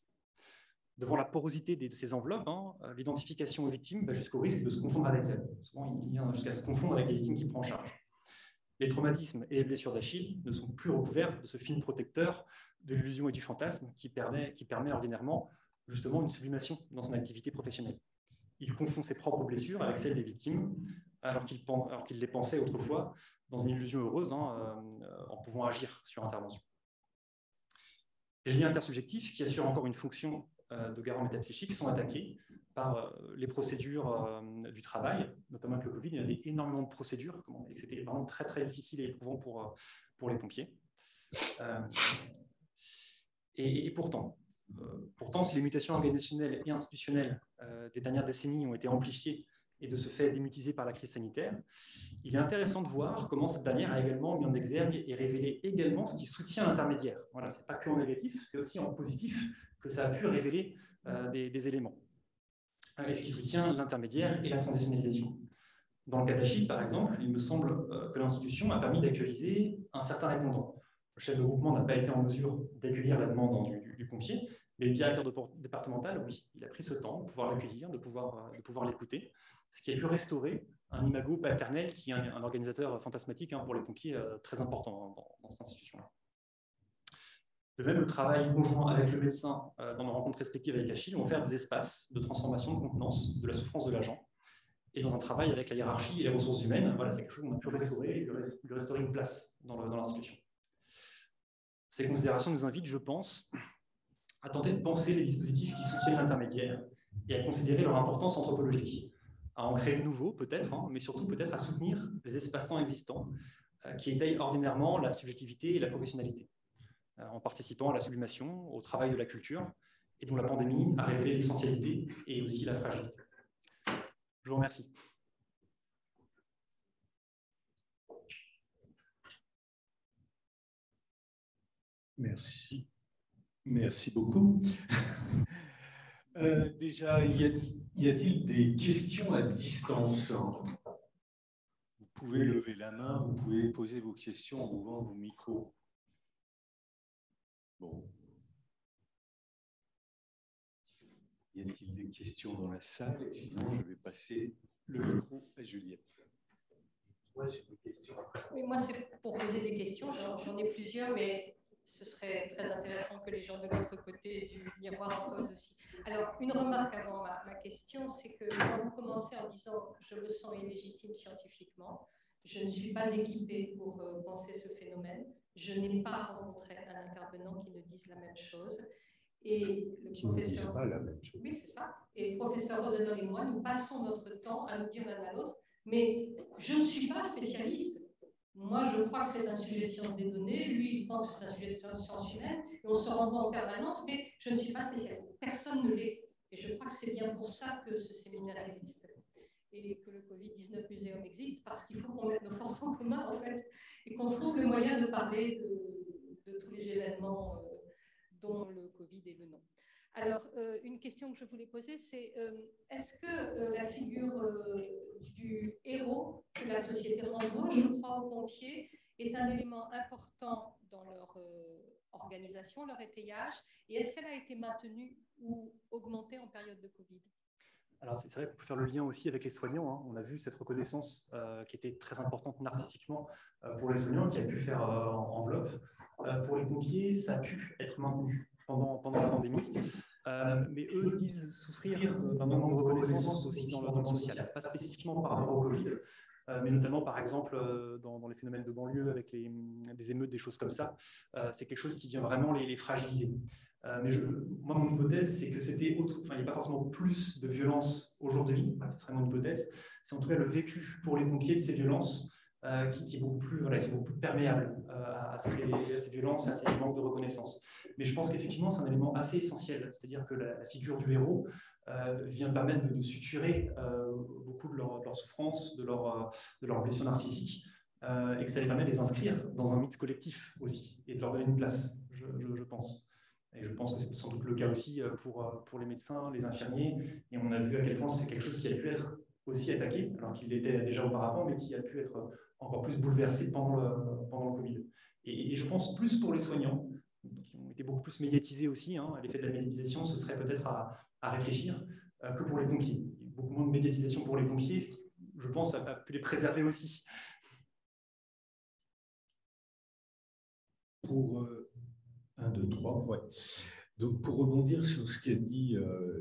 Devant la porosité de ces enveloppes, hein, l'identification aux victimes va jusqu'au risque de se confondre avec elles. Souvent, il vient jusqu'à se confondre avec les victimes qu'il prend en charge. Les traumatismes et les blessures d'Achille ne sont plus recouverts de ce film protecteur de l'illusion et du fantasme qui permet ordinairement justement une sublimation dans son activité professionnelle. Il confond ses propres blessures avec celles des victimes, alors qu'il les pensait autrefois dans une illusion heureuse, hein, en pouvant agir sur intervention. Les liens intersubjectifs, qui assurent encore une fonction de garant métapsychique, sont attaqués par les procédures du travail, notamment avec le Covid. Il y avait énormément de procédures, et c'était vraiment très très difficile et éprouvant pour les pompiers. Et pourtant, si les mutations organisationnelles et institutionnelles des dernières décennies ont été amplifiées et de ce fait démutisées par la crise sanitaire, il est intéressant de voir comment cette dernière a également mis en exergue et révélé également ce qui soutient l'intermédiaire. Voilà, ce n'est pas que en négatif, c'est aussi en positif que ça a pu révéler des éléments. Et ce qui soutient l'intermédiaire et la transitionnalisation. Dans le cas d'Achille, par exemple, il me semble que l'institution a permis d'actualiser un certain répondant. Le chef de groupement n'a pas été en mesure d'accueillir la demande du pompier, mais le directeur départemental, oui, il a pris ce temps de pouvoir l'accueillir, de pouvoir l'écouter, ce qui a pu restaurer un imago paternel qui est un organisateur fantasmatique, hein, pour les pompiers très important dans cette institution-là. De même, le travail conjoint avec le médecin dans nos rencontres respectives avec Achille ont offert des espaces de transformation de contenance de la souffrance de l'agent. Et dans un travail avec la hiérarchie et les ressources humaines, voilà, c'est quelque chose qu'on a pu restaurer et lui restaurer une place dans l'institution. Ces considérations nous invitent, je pense, à tenter de penser les dispositifs qui soutiennent l'intermédiaire et à considérer leur importance anthropologique, à en créer de nouveaux peut-être, hein, mais surtout peut-être à soutenir les espaces-temps existants qui étayent ordinairement la subjectivité et la professionnalité, en participant à la sublimation, au travail de la culture, et dont la pandémie a révélé l'essentialité et aussi la fragilité. Je vous remercie. Merci. Merci beaucoup. Déjà, y a-t-il des questions à distance? Vous pouvez lever la main, vous pouvez poser vos questions en ouvrant vos micros. Bon. Y a-t-il des questions dans la salle? Sinon, je vais passer le micro à Juliette. Moi, j'ai des questions. Oui, moi, c'est pour poser des questions. J'en ai plusieurs, mais ce serait très intéressant que les gens de l'autre côté du miroir en posent aussi. Alors, une remarque avant ma question, c'est que quand vous commencez en disant « je me sens illégitime scientifiquement », je ne suis pas équipée pour penser ce phénomène, je n'ai pas rencontré un intervenant qui ne dise la même chose. Et le qui ne disent pas la même chose. Oui, c'est ça. Et le professeur Rosenthal et moi, nous passons notre temps à nous dire l'un à l'autre Mais je ne suis pas spécialiste. Moi, je crois que c'est un sujet de sciences des données. Lui, il pense que c'est un sujet de sciences humaines. Et on se renvoie en permanence, mais je ne suis pas spécialiste. Personne ne l'est. Et je crois que c'est bien pour ça que ce séminaire existe et que le Covid-19 Muséum existe, parce qu'il faut qu'on mette nos forces en commun, en fait, et qu'on trouve le moyen de parler de tous les événements dont le Covid est le nom. Alors, une question que je voulais poser, c'est est-ce que la figure du héros que la société renvoie, je crois, aux pompiers, est un élément important dans leur organisation, leur étayage, et est-ce qu'elle a été maintenue ou augmentée en période de Covid? Alors, c'est vrai qu'on peut faire le lien aussi avec les soignants. Hein. On a vu cette reconnaissance qui était très importante narcissiquement pour les soignants, qui a pu faire enveloppe. Pour les pompiers, ça a pu être maintenu pendant la pandémie. Mais eux disent souffrir d'un manque de reconnaissance aussi dans leur monde social. Pas spécifiquement par rapport au Covid, mais notamment, par exemple, dans les phénomènes de banlieue, avec des émeutes, des choses comme ça. C'est quelque chose qui vient vraiment les fragiliser. Mais moi, mon hypothèse, c'est que c'était autre. Enfin, il n'y a pas forcément plus de violence aujourd'hui, ce serait mon hypothèse. C'est en tout cas le vécu pour les pompiers de ces violences qui est beaucoup plus, voilà, ils sont beaucoup plus perméables à ces violences, à ces manques de reconnaissance. Mais je pense qu'effectivement, c'est un élément assez essentiel, c'est-à-dire que la figure du héros vient permettre de suturer beaucoup de leur souffrance, de leur blessure narcissique, et que ça les permet de les inscrire dans un mythe collectif aussi, et de leur donner une place, je pense. Et je pense que c'est sans doute le cas aussi pour les médecins, les infirmiers. Et on a vu à quel point c'est quelque chose qui a pu être aussi attaqué, alors qu'il l'était déjà auparavant, mais qui a pu être encore plus bouleversé pendant le Covid. Et je pense plus pour les soignants, qui ont été beaucoup plus médiatisés aussi. Hein, l'effet de la médiatisation, ce serait peut-être à réfléchir, que pour les pompiers. Il y a beaucoup moins de médiatisation pour les pompiers, ce qui, je pense, a pu les préserver aussi. Pour 1, 2, 3, ouais. Donc, pour rebondir sur ce qu'a dit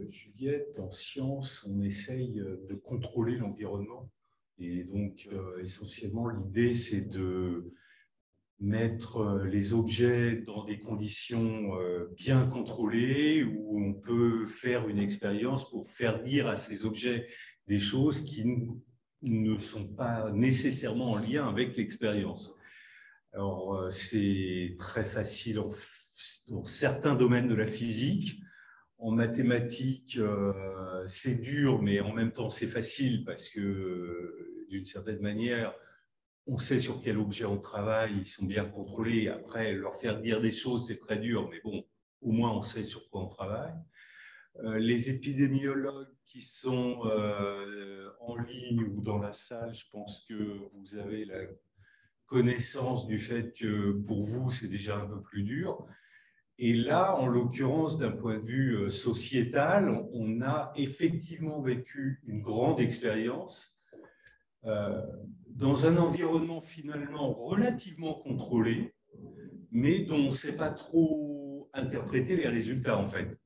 Juliette, en science, on essaye de contrôler l'environnement. Et donc, essentiellement, l'idée, c'est de mettre les objets dans des conditions bien contrôlées, où on peut faire une expérience pour faire dire à ces objets des choses qui ne sont pas nécessairement en lien avec l'expérience. Alors, c'est très facile dans certains domaines de la physique. En mathématiques, c'est dur, mais en même temps, c'est facile parce que, d'une certaine manière, on sait sur quel objet on travaille, ils sont bien contrôlés. Après, leur faire dire des choses, c'est très dur, mais bon, au moins, on sait sur quoi on travaille. Les épidémiologues qui sont en ligne ou dans la salle, je pense que vous avez la connaissance du fait que pour vous, c'est déjà un peu plus dur. Et là, en l'occurrence, d'un point de vue sociétal, on a effectivement vécu une grande expérience dans un environnement finalement relativement contrôlé, mais dont on ne sait pas trop interpréter les résultats, en fait.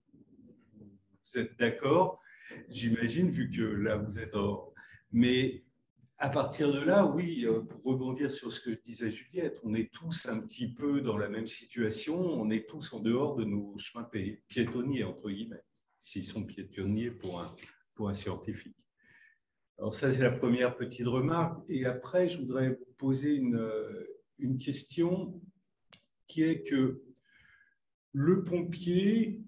Vous êtes d'accord, j'imagine, vu que là, vous êtes hors. Mais à partir de là, oui, pour rebondir sur ce que disait Juliette, on est tous un petit peu dans la même situation, on est tous en dehors de nos chemins piétonniers, entre guillemets, s'ils sont piétonniers pour un scientifique. Alors ça, c'est la première petite remarque. Et après, je voudrais vous poser une question qui est que le pompier,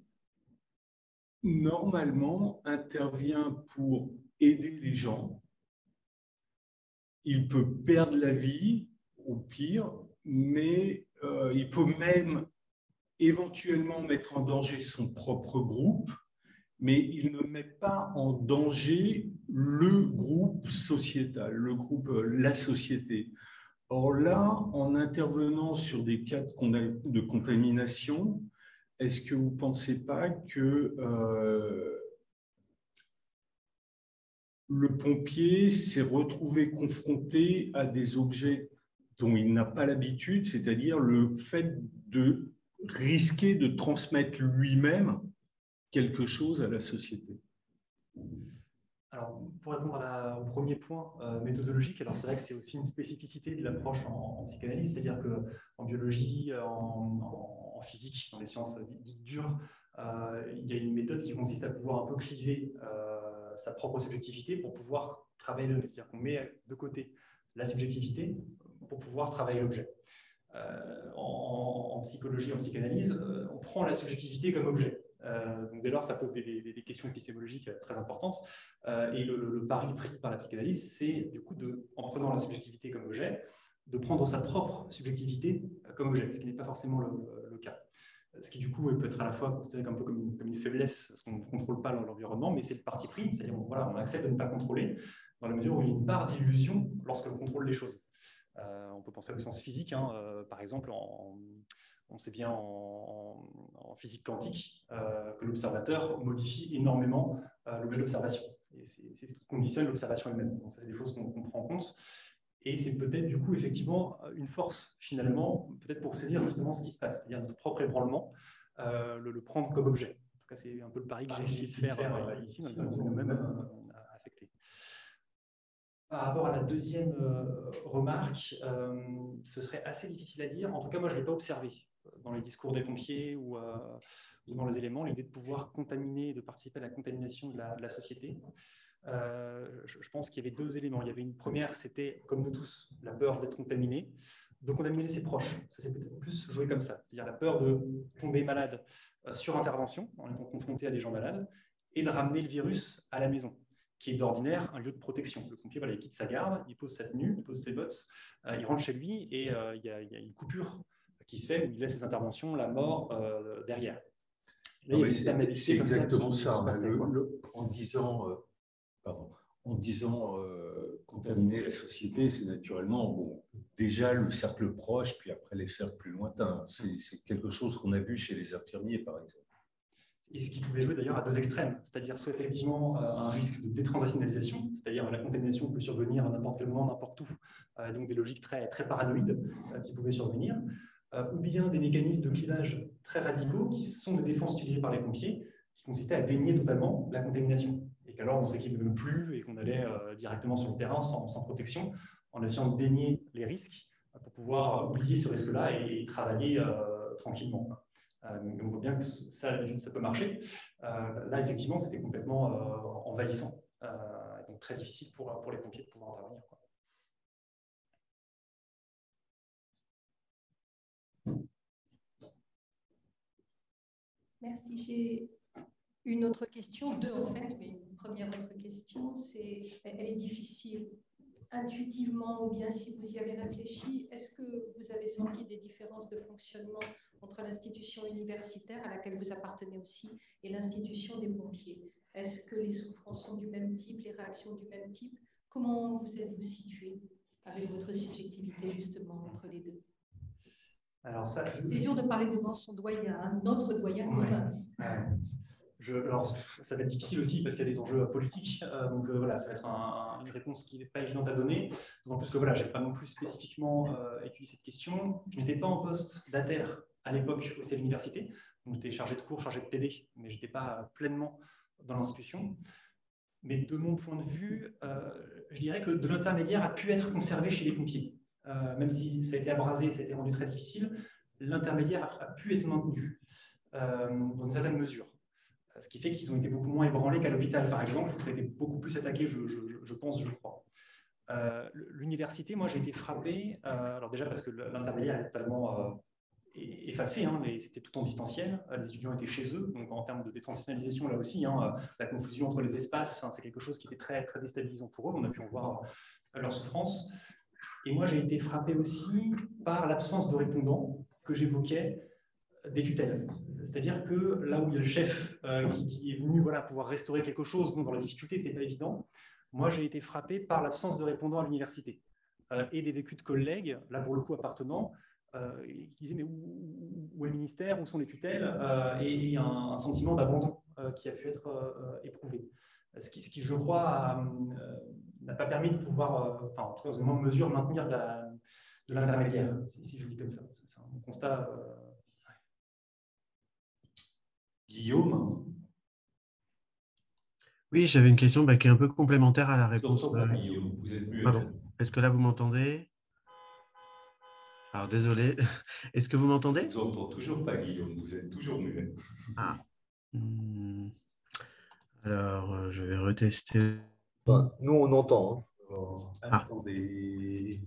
normalement, intervient pour aider les gens. Il peut perdre la vie, au pire, mais il peut même éventuellement mettre en danger son propre groupe, mais il ne met pas en danger le groupe sociétal, le groupe, la société. Or là, en intervenant sur des cas de contamination, est-ce que vous ne pensez pas que le pompier s'est retrouvé confronté à des objets dont il n'a pas l'habitude, c'est-à-dire le fait de risquer de transmettre lui-même quelque chose à la société? Alors, pour répondre au premier point méthodologique, alors c'est vrai que c'est aussi une spécificité de l'approche en psychanalyse, c'est-à-dire qu'en biologie, en physique, dans les sciences dites dures, il y a une méthode qui consiste à pouvoir un peu cliver sa propre subjectivité pour pouvoir travailler l'objet. C'est-à-dire qu'on met de côté la subjectivité pour pouvoir travailler l'objet. En psychologie, en psychanalyse, on prend la subjectivité comme objet. Donc dès lors, ça pose des questions épistémologiques très importantes. Et le pari pris par la psychanalyse, c'est du coup, en prenant la subjectivité comme objet, de prendre sa propre subjectivité comme objet, ce qui n'est pas forcément le cas. Ce qui du coup peut être à la fois considéré un peu comme une faiblesse, parce qu'on ne contrôle pas l'environnement, mais c'est le parti pris, c'est-à-dire on accepte de ne pas contrôler, dans la mesure où il y a une part d'illusion lorsque l'on contrôle les choses. On peut penser au sens physique, par exemple, on sait bien en physique quantique que l'observateur modifie énormément l'objet d'observation. C'est ce qui conditionne l'observation elle-même. Donc, c'est des choses qu'on prend en compte. Et c'est peut-être du coup effectivement une force finalement, peut-être pour saisir justement ce qui se passe, c'est-à-dire notre propre ébranlement, le prendre comme objet. En tout cas, c'est un peu le pari que j'ai essayé de faire ici, dans le nous-mêmes affectés. Par rapport à la deuxième remarque, ce serait assez difficile à dire. En tout cas, moi, je ne l'ai pas observé dans les discours des pompiers ou dans les éléments, l'idée de pouvoir contaminer, de participer à la contamination de la société. Je pense qu'il y avait deux éléments. Il y avait une première, c'était, comme nous tous, la peur d'être contaminé, de contaminer ses proches. Ça, c'est peut-être plus joué comme ça. C'est-à-dire la peur de tomber malade sur intervention, en étant confronté à des gens malades, et de ramener le virus à la maison, qui est d'ordinaire un lieu de protection. Le pompier, voilà, il quitte sa garde, il pose sa tenue, il pose ses bottes, il rentre chez lui et il y a une coupure qui se fait où il laisse ses interventions, la mort derrière. Là, c'est exactement ça. En disant contaminer la société, c'est naturellement déjà le cercle proche, puis après les cercles plus lointains. C'est quelque chose qu'on a vu chez les infirmiers, par exemple. Et ce qui pouvait jouer d'ailleurs à deux extrêmes, c'est-à-dire soit effectivement un risque de détransitionnalisation, c'est-à-dire la contamination peut survenir à n'importe quel moment, n'importe où, donc des logiques très, très paranoïdes qui pouvaient survenir, ou bien des mécanismes de clivage très radicaux qui sont des défenses utilisées par les pompiers, qui consistaient à dénier totalement la contamination, et qu'alors on s'équipait même plus et qu'on allait directement sur le terrain sans protection, en essayant de dénier les risques pour pouvoir oublier ce risque-là et travailler tranquillement. On voit bien que ça peut marcher. Là, effectivement, c'était complètement envahissant. Donc très difficile pour les pompiers de pouvoir intervenir, quoi. Merci. J'ai une autre question, deux en fait, mais une première autre question, elle est difficile. Intuitivement, ou bien si vous y avez réfléchi, est-ce que vous avez senti des différences de fonctionnement entre l'institution universitaire à laquelle vous appartenez aussi et l'institution des pompiers? Est-ce que les souffrances sont du même type, les réactions du même type? Comment vous êtes-vous situé avec votre subjectivité justement entre les deux? Alors ça, c'est dur de parler devant son doyen, notre doyen commun. Alors, ça va être difficile aussi parce qu'il y a des enjeux politiques. Donc voilà, ça va être une réponse qui n'est pas évidente à donner. D'autant plus que voilà, je n'ai pas non plus spécifiquement étudié cette question. Je n'étais pas en poste d'ATER à l'époque aussi à l'université. Donc j'étais chargé de cours, chargé de PD, mais je n'étais pas pleinement dans l'institution. Mais de mon point de vue, je dirais que de l'intermédiaire a pu être conservé chez les pompiers. Même si ça a été abrasé, ça a été rendu très difficile, l'intermédiaire a pu être maintenu dans une certaine mesure. Ce qui fait qu'ils ont été beaucoup moins ébranlés qu'à l'hôpital, par exemple, où ça a été beaucoup plus attaqué, je pense, je crois. L'université, moi, j'ai été frappé, alors déjà parce que l'intermédiaire est totalement effacé, c'était tout en distanciel, les étudiants étaient chez eux, donc en termes de détransitionnalisation, là aussi, la confusion entre les espaces, c'est quelque chose qui était très, très déstabilisant pour eux, on a pu en voir leur souffrance. Et moi, j'ai été frappé aussi par l'absence de répondants que j'évoquais des tutelles. C'est-à-dire que là où il y a le chef qui est venu pouvoir restaurer quelque chose, dans la difficulté, ce n'était pas évident, moi j'ai été frappé par l'absence de répondants à l'université et des vécus de collègues, là pour le coup appartenant, qui disaient mais où est le ministère, où sont les tutelles, et un sentiment d'abandon qui a pu être éprouvé. Ce qui, je crois, n'a pas permis de pouvoir, en tout cas dans une moindre mesure, maintenir de l'intermédiaire, si je le dis comme ça. C'est un constat. Guillaume? Oui, j'avais une question qui est un peu complémentaire à la réponse. Guillaume, vous êtes muet. Pardon. Est-ce que là, vous m'entendez? Alors, désolé. Est-ce que vous m'entendez? Je vous entends toujours pas, Guillaume. Vous êtes toujours muet. Ah. Alors, je vais retester. Enfin, nous, on entend. Hein. Ah. Attendez.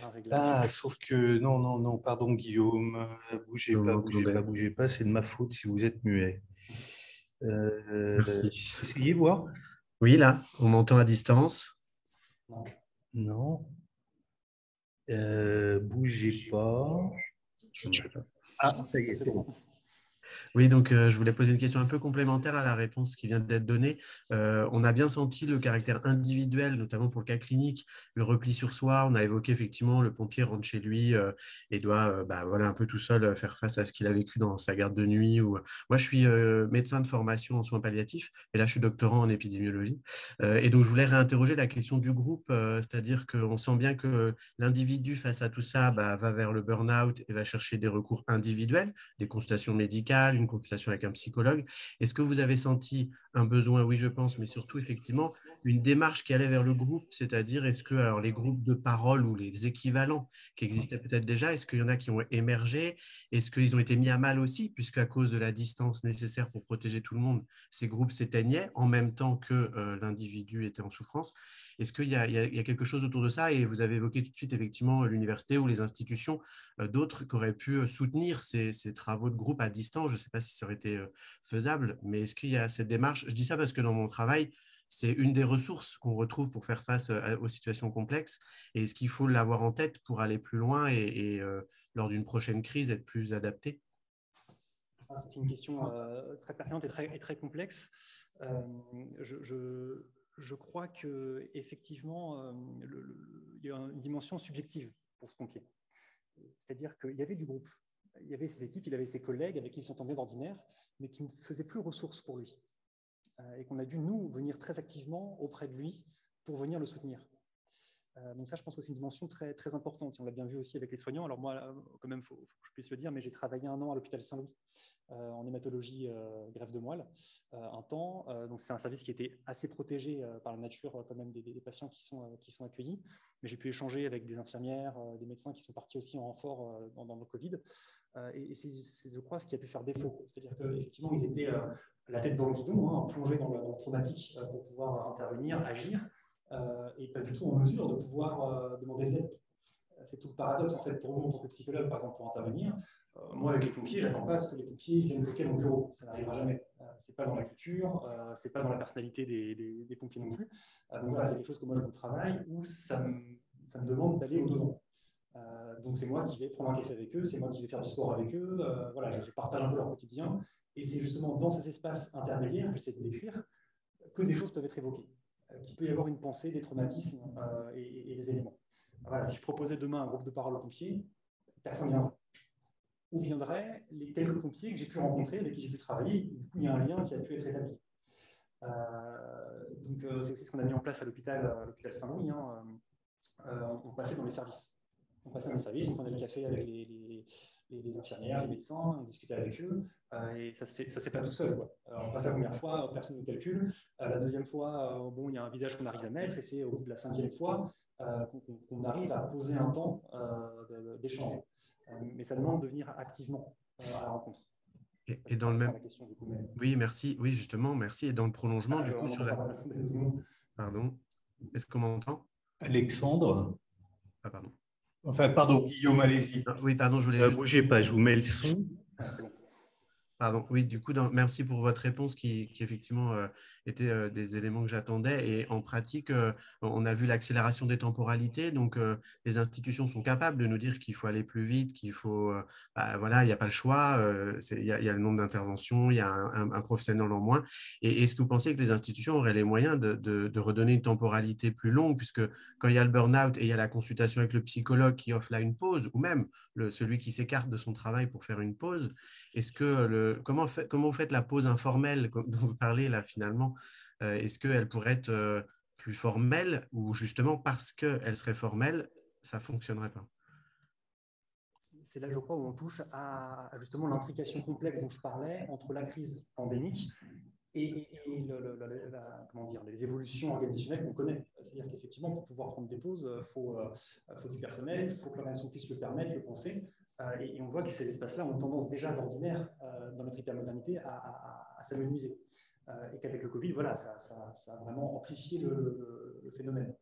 Un réglage. Ah, sauf que non, non, non, pardon Guillaume, bougez Vous pas, bougez m'entendez? pas, bougez pas, c'est de ma faute si vous êtes muet. Merci. Essayez voir. Oui, là, on m'entend à distance. Non. Non. Bougez pas. Je ne sais pas. Ah, ça y est, C'est c'est bon. bon. Oui, donc je voulais poser une question un peu complémentaire à la réponse qui vient d'être donnée. On a bien senti le caractère individuel, notamment pour le cas clinique, le repli sur soi. On a évoqué effectivement le pompier rentre chez lui et doit voilà, un peu tout seul faire face à ce qu'il a vécu dans sa garde de nuit. Moi, je suis médecin de formation en soins palliatifs et là, je suis doctorant en épidémiologie. Et donc, je voulais réinterroger la question du groupe, c'est-à-dire qu'on sent bien que l'individu face à tout ça va vers le burn-out et va chercher des recours individuels, des consultations médicales, une consultation avec un psychologue. Est-ce que vous avez senti un besoin? Oui, je pense, mais surtout effectivement une démarche qui allait vers le groupe, c'est-à-dire est-ce que alors les groupes de parole ou les équivalents qui existaient peut-être déjà, est-ce qu'il y en a qui ont émergé? Est-ce qu'ils ont été mis à mal aussi, puisque à cause de la distance nécessaire pour protéger tout le monde, ces groupes s'éteignaient en même temps que l'individu était en souffrance? Est-ce qu'il y a quelque chose autour de ça? Et vous avez évoqué tout de suite effectivement l'université ou les institutions, d'autres qui auraient pu soutenir ces travaux de groupe à distance. Je ne sais pas si ça aurait été faisable, mais est-ce qu'il y a cette démarche? Je dis ça parce que dans mon travail, c'est une des ressources qu'on retrouve pour faire face aux situations complexes. Et est-ce qu'il faut l'avoir en tête pour aller plus loin et lors d'une prochaine crise, être plus adapté? C'est une question très pertinente et très complexe. Je crois qu'effectivement, il y a une dimension subjective pour ce pompier. C'est-à-dire qu'il y avait du groupe, il y avait ses équipes, il avait ses collègues avec qui il s'entendait d'ordinaire, mais qui ne faisaient plus ressource pour lui. Et qu'on a dû, nous, venir très activement auprès de lui pour venir le soutenir. Donc ça, je pense que c'est une dimension très, très importante. On l'a bien vu aussi avec les soignants. Alors moi, quand même, il faut que je puisse le dire, mais j'ai travaillé 1 an à l'hôpital Saint-Louis en hématologie greffe de moelle, un temps. Donc c'est un service qui était assez protégé par la nature quand même des patients qui sont accueillis. Mais j'ai pu échanger avec des infirmières, des médecins qui sont partis aussi en renfort dans le Covid. Et c'est, je crois, ce qui a pu faire défaut. C'est-à-dire qu'effectivement, ils étaient la tête dans le guidon, plongés dans le traumatique pour pouvoir intervenir, agir. Et pas du tout en mesure de pouvoir demander de l'aide. C'est tout le paradoxe, en fait, pour nous, en tant que psychologue, par exemple, pour intervenir. Moi, avec les pompiers, je n'attends pas à ce que les pompiers viennent toquer mon bureau. Ça n'arrivera jamais. Ce n'est pas dans la culture, ce n'est pas dans la personnalité des pompiers non plus. Donc voilà, c'est quelque chose que moi, je travaille où ça me demande d'aller au-devant. Donc c'est moi qui vais prendre un café avec eux, c'est moi qui vais faire du sport avec eux. Voilà, je partage un peu leur quotidien. Et c'est justement dans ces espaces intermédiaires que j'essaie de décrire que des choses peuvent être évoquées, qu'il peut y avoir une pensée, des traumatismes et des éléments. Voilà, si je proposais demain un groupe de parole aux pompiers, personne ne viendrait. Où viendraient les quelques pompiers que j'ai pu rencontrer, avec qui j'ai pu travailler? Du coup, il y a un lien qui a pu être établi. Donc, c'est aussi ce qu'on a mis en place à l'hôpital Saint-Louis. Hein. On passait dans les services. On passait dans les services, on prenait le café avec les infirmières, les médecins, on discutait avec eux, et ça ne se fait pas tout seul. Quoi. On passe la première fois, personne ne calcule. La deuxième fois, bon, il y a un visage qu'on arrive à mettre, et c'est au bout de la 5e fois qu'on arrive à poser un temps d'échange. Mais ça demande de venir activement à la rencontre. Et dans le même... Question, du coup, mais... Oui, merci. Oui, justement, merci. Et dans le prolongement, du coup, sur la... Pardon. Est-ce qu'on m'entend? Alexandre. Ah, pardon. Enfin, pardon, Guillaume, allez-y. Oui, pardon, je voulais juste... Bougez pas, je vous mets le son. C'est bon. Pardon, oui, du coup, merci pour votre réponse qui effectivement était des éléments que j'attendais. Et en pratique, on a vu l'accélération des temporalités. Donc, les institutions sont capables de nous dire qu'il faut aller plus vite, qu'il faut, voilà, il n'y a pas le choix. Il y a le nombre d'interventions, il y a un professionnel en moins. Et est-ce que vous pensez que les institutions auraient les moyens de redonner une temporalité plus longue, puisque quand il y a le burn-out et il y a la consultation avec le psychologue qui offre là une pause, ou même celui qui s'écarte de son travail pour faire une pause, est-ce que comment vous faites la pause informelle dont vous parlez là finalement? Est-ce qu'elle pourrait être plus formelle ou justement parce qu'elle serait formelle, ça ne fonctionnerait pas? C'est là, je crois, où on touche à justement l'intrication complexe dont je parlais entre la crise pandémique et les évolutions organisationnelles qu'on connaît. C'est-à-dire qu'effectivement, pour pouvoir prendre des pauses, il faut du personnel, il faut que l'organisation puisse le permettre, le penser. Et on voit que ces espaces-là ont tendance déjà d'ordinaire, dans notre hypermodernité, à s'amenuiser. et qu'avec le Covid, voilà, ça a vraiment amplifié le phénomène.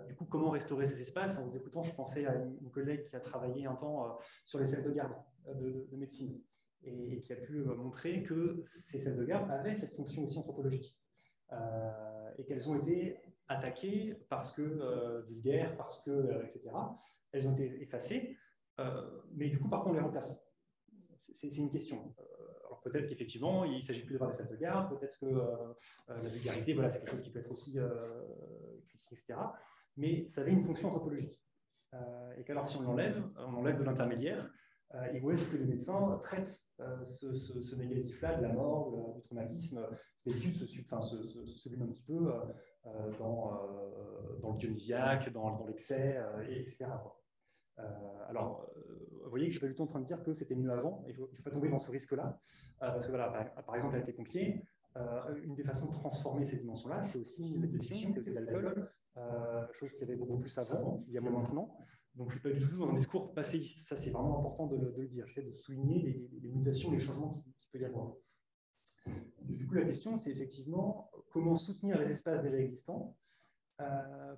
Du coup, comment restaurer ces espaces? En vous écoutant, je pensais à une collègue qui a travaillé un temps sur les salles de garde de médecine et qui a pu montrer que ces salles de garde avaient cette fonction aussi anthropologique et qu'elles ont été attaquées parce que vulgaires, parce que, etc. Elles ont été effacées, mais du coup, par contre, on les remplace. C'est une question. Alors peut-être qu'effectivement, il ne s'agit plus d'avoir des salles de garde, peut-être que la vulgarité, voilà, c'est quelque chose qui peut être aussi critique, etc. Mais ça avait une fonction anthropologique. Et qu'alors, si on enlève de l'intermédiaire, et où est-ce que les médecins traitent ce négatif-là de la mort, du traumatisme, qui d'habitude se sublime un petit peu dans le dionysiaque, dans l'excès, etc. Alors, vous voyez que je ne suis pas du tout en train de dire que c'était mieux avant, il ne faut pas tomber dans ce risque-là, parce que voilà, par exemple, avec les pompiers, une des façons de transformer ces dimensions-là, c'est aussi l'addiction, c'est aussi l'alcool, chose qu'il y avait beaucoup plus avant, qu'il y a moins maintenant. Donc, je ne suis pas du tout dans un discours passéiste, ça c'est vraiment important de le dire. J'essaie de souligner les mutations, les changements qu'il peut y avoir. Du coup, la question, c'est effectivement comment soutenir les espaces déjà existants.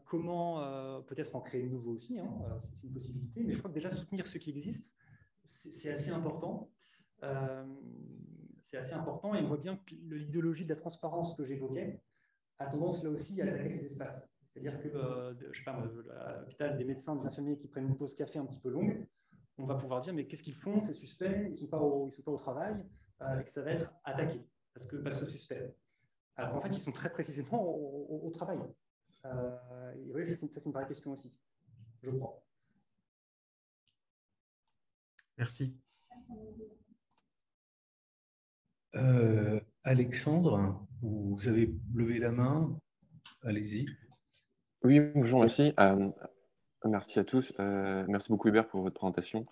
Comment peut-être en créer de nouveaux aussi, hein, c'est une possibilité, mais je crois que déjà soutenir ceux qui existent, c'est assez important. C'est assez important et on voit bien que l'idéologie de la transparence que j'évoquais a tendance là aussi à attaquer ces espaces. C'est-à-dire que, je sais pas, à l'hôpital, des médecins, des infirmiers qui prennent une pause café un petit peu longue, on va pouvoir dire mais qu'est-ce qu'ils font, c'est suspect, ils ne sont pas au travail, et que ça va être attaqué parce que suspect. Alors en fait, ils sont très précisément au travail. Et oui, ça c'est une vraie question aussi, je crois. Merci. Alexandre, vous avez levé la main. Allez-y. Oui, bonjour, merci. Merci à tous. Merci beaucoup Hubert pour votre présentation.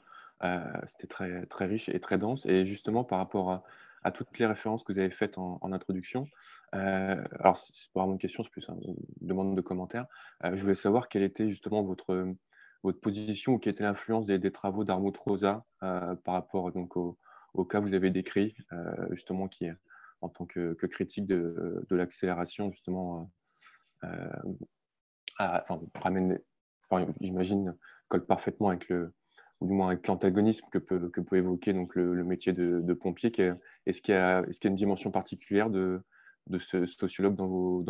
C'était très, très riche et très dense. Et justement, par rapport à toutes les références que vous avez faites en introduction, alors c'est pas vraiment une question, c'est plus une demande de commentaire. Je voulais savoir quelle était justement votre position ou quelle était l'influence des travaux d'Armut Rosa par rapport donc, au cas que vous avez décrit, justement, qui est en tant que critique de l'accélération, justement, j'imagine, colle parfaitement avec ou du moins avec l'antagonisme que peut évoquer donc le métier de pompier. Est-ce qu'il y a une dimension particulière de ce sociologue dans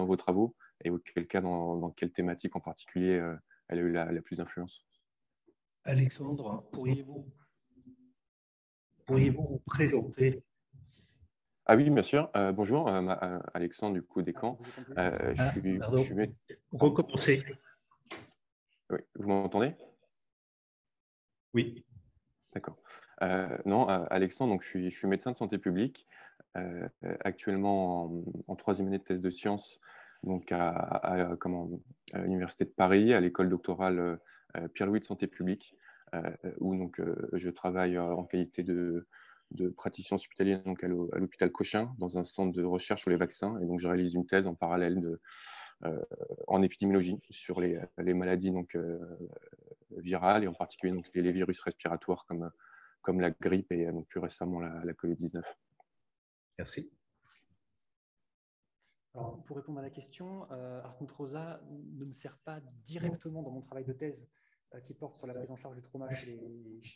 vos travaux, et auquel cas, dans quelle thématique en particulier elle a eu la plus d'influence? Alexandre, pourriez-vous vous présenter? Ah oui, bien sûr. Bonjour, Alexandre du coup Descamps. Recommencez. Oui, vous m'entendez? Oui. D'accord. Non, Alexandre, donc je suis médecin de santé publique, actuellement en troisième année de thèse de sciences, donc à l'Université de Paris, à l'école doctorale Pierre-Louis de santé publique, où donc je travaille en qualité de praticien hospitalier donc à l'hôpital Cochin, dans un centre de recherche sur les vaccins, et donc je réalise une thèse en parallèle en épidémiologie sur les maladies donc virales, et en particulier donc les virus respiratoires comme la grippe et donc plus récemment la Covid-19. Merci. Alors, pour répondre à la question, Armut Rosa ne me sert pas directement dans mon travail de thèse qui porte sur la prise en charge du trauma chez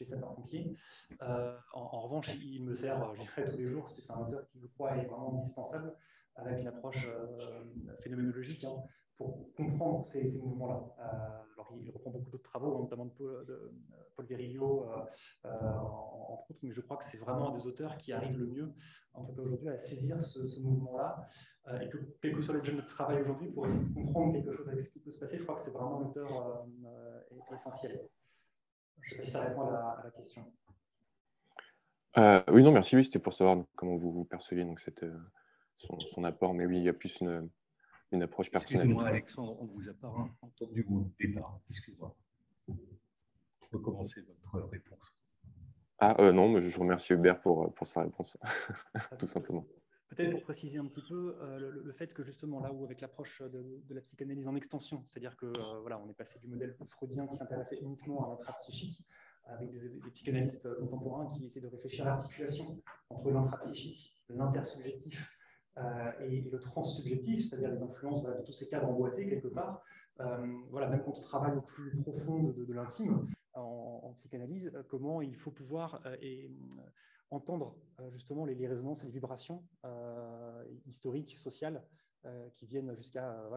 les sapeurs-pompiers. En revanche, il me sert, je dirais, tous les jours. C'est un auteur qui, je crois, est vraiment indispensable, avec une approche phénoménologique, hein, pour comprendre ces mouvements-là. Alors, il reprend beaucoup d'autres travaux, notamment de Paul Virilio, entre autres, mais je crois que c'est vraiment un des auteurs qui arrive le mieux, en tout cas aujourd'hui, à saisir ce mouvement-là, et que quel que soit l'objet de notre travail aujourd'hui, pour essayer de comprendre quelque chose avec ce qui peut se passer, je crois que c'est vraiment un auteur essentiel. Je ne sais pas si ça répond à la question. Oui, non, merci. Oui, c'était pour savoir comment vous perceviez donc son apport, mais oui, il y a plus une approche personnelle. Excusez-moi, Alexandre, on ne vous a pas entendu au départ. Excusez-moi. Recommencez votre réponse. Non, mais je remercie Hubert pour sa réponse, tout simplement. Peut-être pour préciser un petit peu le fait que justement là où avec l'approche de la psychanalyse en extension, c'est-à-dire que voilà, on est passé du modèle freudien qui s'intéressait uniquement à l'intrapsychique, avec des psychanalystes contemporains qui essaient de réfléchir à l'articulation entre l'intrapsychique, l'intersubjectif et le transsubjectif, c'est-à-dire les influences de tous ces cadres emboîtés quelque part. Même quand on travaille au plus profond de l'intime en psychanalyse, comment il faut pouvoir entendre justement les résonances et les vibrations historiques, sociales qui viennent jusqu'à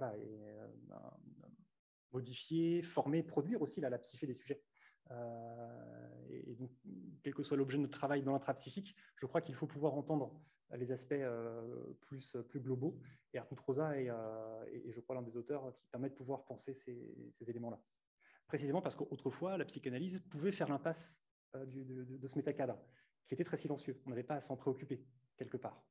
modifier, former, produire aussi la psyché des sujets. Et donc, quel que soit l'objet de notre travail dans l'intrapsychique, je crois qu'il faut pouvoir entendre les aspects plus globaux. Et Hartmut Rosa est, je crois, l'un des auteurs qui permet de pouvoir penser ces éléments-là. Précisément parce qu'autrefois, la psychanalyse pouvait faire l'impasse de ce métacadre, qui était très silencieux. On n'avait pas à s'en préoccuper, quelque part.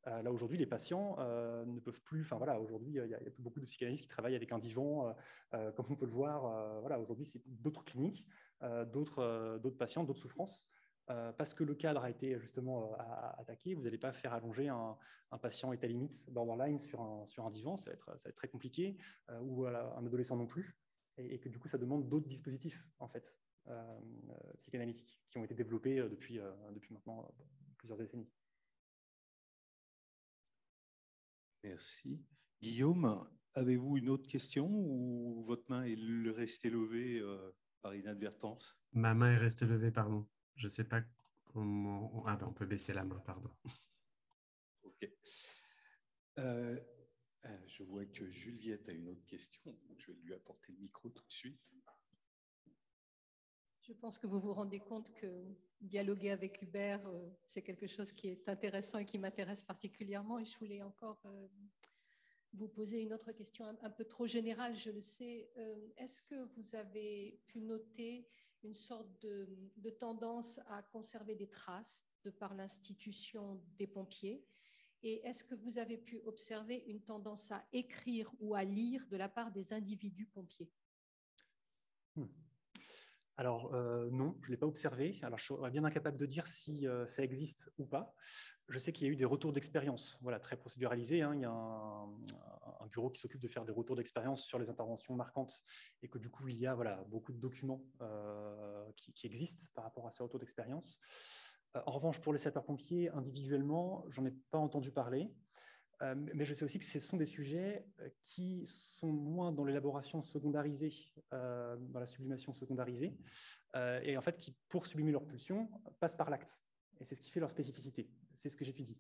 Là, aujourd'hui, les patients ne peuvent plus... aujourd'hui, il y a beaucoup de psychanalystes qui travaillent avec un divan, comme on peut le voir. Aujourd'hui, c'est d'autres cliniques, d'autres patients, d'autres souffrances. Parce que le cadre a été justement attaqué, vous n'allez pas faire allonger un patient état limite, borderline, sur un divan, ça va être très compliqué, ou un adolescent non plus, et que du coup, ça demande d'autres dispositifs, en fait, psychanalytiques, qui ont été développés depuis maintenant plusieurs décennies. Merci. Guillaume, avez-vous une autre question ou votre main est restée levée par inadvertance? Ma main est restée levée, pardon. Je ne sais pas comment... Ah ben, on peut baisser la main, pardon. Ok. Je vois que Juliette a une autre question. Je vais lui apporter le micro tout de suite. Je pense que vous vous rendez compte que dialoguer avec Hubert, c'est quelque chose qui est intéressant et qui m'intéresse particulièrement. Et je voulais encore vous poser une autre question un peu trop générale, je le sais. Est-ce que vous avez pu noter une sorte de tendance à conserver des traces de par l'institution des pompiers? Et est-ce que vous avez pu observer une tendance à écrire ou à lire de la part des individus pompiers? Alors, non, je ne l'ai pas observé. Alors, je serais bien incapable de dire si ça existe ou pas. Je sais qu'il y a eu des retours d'expérience, très procéduralisés. Il y a un bureau qui s'occupe de faire des retours d'expérience sur les interventions marquantes et que du coup, il y a beaucoup de documents qui existent par rapport à ces retours d'expérience. En revanche, pour les sapeurs-pompiers, individuellement, j'en ai pas entendu parler. Mais je sais aussi que ce sont des sujets qui sont moins dans l'élaboration secondarisée, dans la sublimation secondarisée, et en fait qui, pour sublimer leur pulsion, passent par l'acte. Et c'est ce qui fait leur spécificité. C'est ce que j'étudie.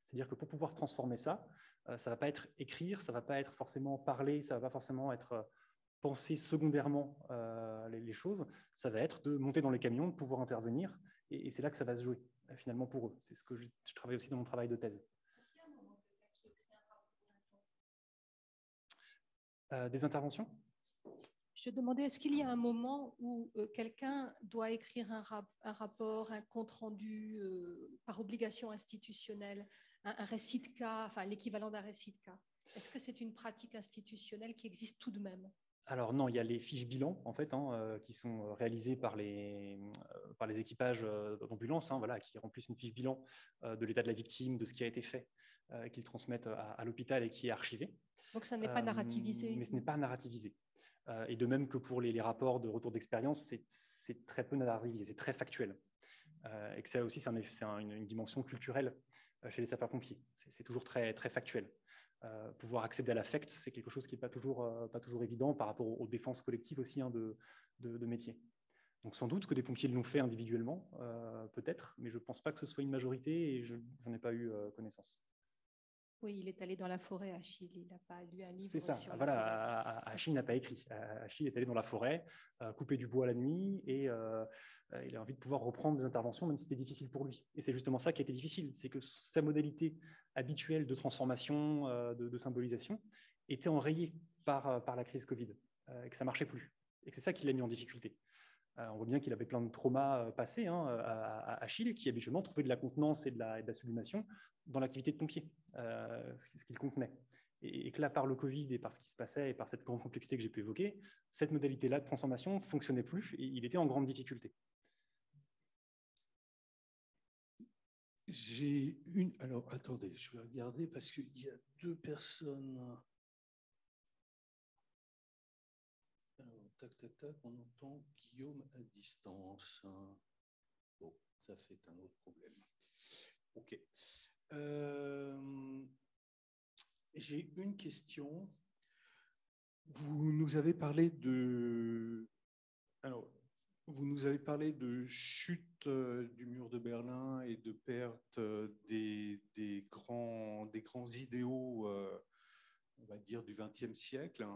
C'est-à-dire que pour pouvoir transformer ça, ça ne va pas être écrire, ça ne va pas être forcément parler, ça ne va pas forcément être penser secondairement les choses, ça va être de monter dans les camions, de pouvoir intervenir, et c'est là que ça va se jouer, finalement, pour eux. C'est ce que je travaille aussi dans mon travail de thèse. Des interventions? Je demandais, est-ce qu'il y a un moment où quelqu'un doit écrire un rapport, un compte-rendu par obligation institutionnelle, un récit de cas, enfin l'équivalent d'un récit de cas? Est-ce que c'est une pratique institutionnelle qui existe tout de même? Alors non, il y a les fiches bilan en fait, qui sont réalisées par les équipages d'ambulance, qui remplissent une fiche bilan de l'état de la victime, de ce qui a été fait, qu'ils transmettent à l'hôpital et qui est archivé. Donc ça n'est pas narrativisé. Mais ce n'est pas narrativisé. Et de même que pour les rapports de retour d'expérience, c'est très peu narrativisé, c'est très factuel. Et que ça aussi, c'est une dimension culturelle chez les sapeurs-pompiers. C'est toujours très, très factuel. Pouvoir accéder à l'affect, c'est quelque chose qui n'est pas toujours évident par rapport aux défenses collectives aussi de métier. Donc sans doute que des pompiers l'ont fait individuellement, peut-être, mais je ne pense pas que ce soit une majorité et je n'en ai pas eu connaissance. Oui, il est allé dans la forêt, Achille. Il n'a pas lu un livre. C'est ça. Sur la forêt. Achille n'a pas écrit. Achille est allé dans la forêt, couper du bois la nuit, et il a envie de pouvoir reprendre des interventions, même si c'était difficile pour lui. Et c'est justement ça qui a été difficile, c'est que sa modalité habituelle de transformation, de symbolisation, était enrayée par la crise Covid, et que ça ne marchait plus. Et c'est ça qui l'a mis en difficulté. On voit bien qu'il avait plein de traumas passés, à Achille, qui habituellement trouvait de la contenance et de la sublimation dans l'activité de pompier, ce qu'il contenait. Et que là, par le Covid et par ce qui se passait et par cette grande complexité que j'ai pu évoquer, cette modalité-là de transformation ne fonctionnait plus et il était en grande difficulté. J'ai une... Alors, attendez, je vais regarder parce qu'il y a deux personnes... Alors, tac, tac, tac, on entend Guillaume à distance. Bon, ça c'est un autre problème. Ok. j'ai une question. Vous nous avez parlé de... Alors, vous nous avez parlé de chute du mur de Berlin et de perte des grands idéaux, on va dire, du XXe siècle,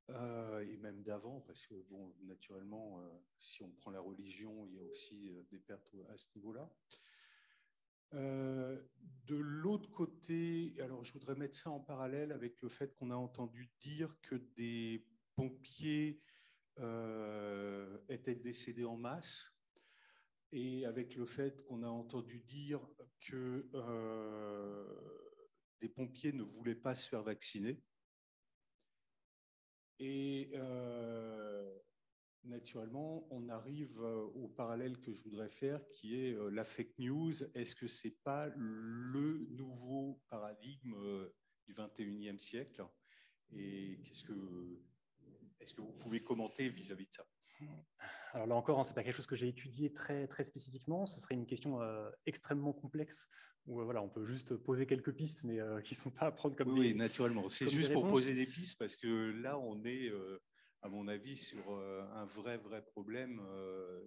et même d'avant, parce que, bon, naturellement, si on prend la religion, il y a aussi des pertes à ce niveau-là. De l'autre côté, alors je voudrais mettre ça en parallèle avec le fait qu'on a entendu dire que des pompiers étaient décédés en masse, et avec le fait qu'on a entendu dire que des pompiers ne voulaient pas se faire vacciner. Et naturellement, on arrive au parallèle que je voudrais faire, qui est la fake news. Est-ce que ce n'est pas le nouveau paradigme du 21e siècle? Et est-ce que vous pouvez commenter vis-à-vis de ça? Alors là encore, ce n'est pas quelque chose que j'ai étudié très, très spécifiquement. Ce serait une question extrêmement complexe où voilà, on peut juste poser quelques pistes, mais qui ne sont pas à prendre comme oui, naturellement. C'est juste pour poser des pistes, parce que là, on est, à mon avis, sur un vrai problème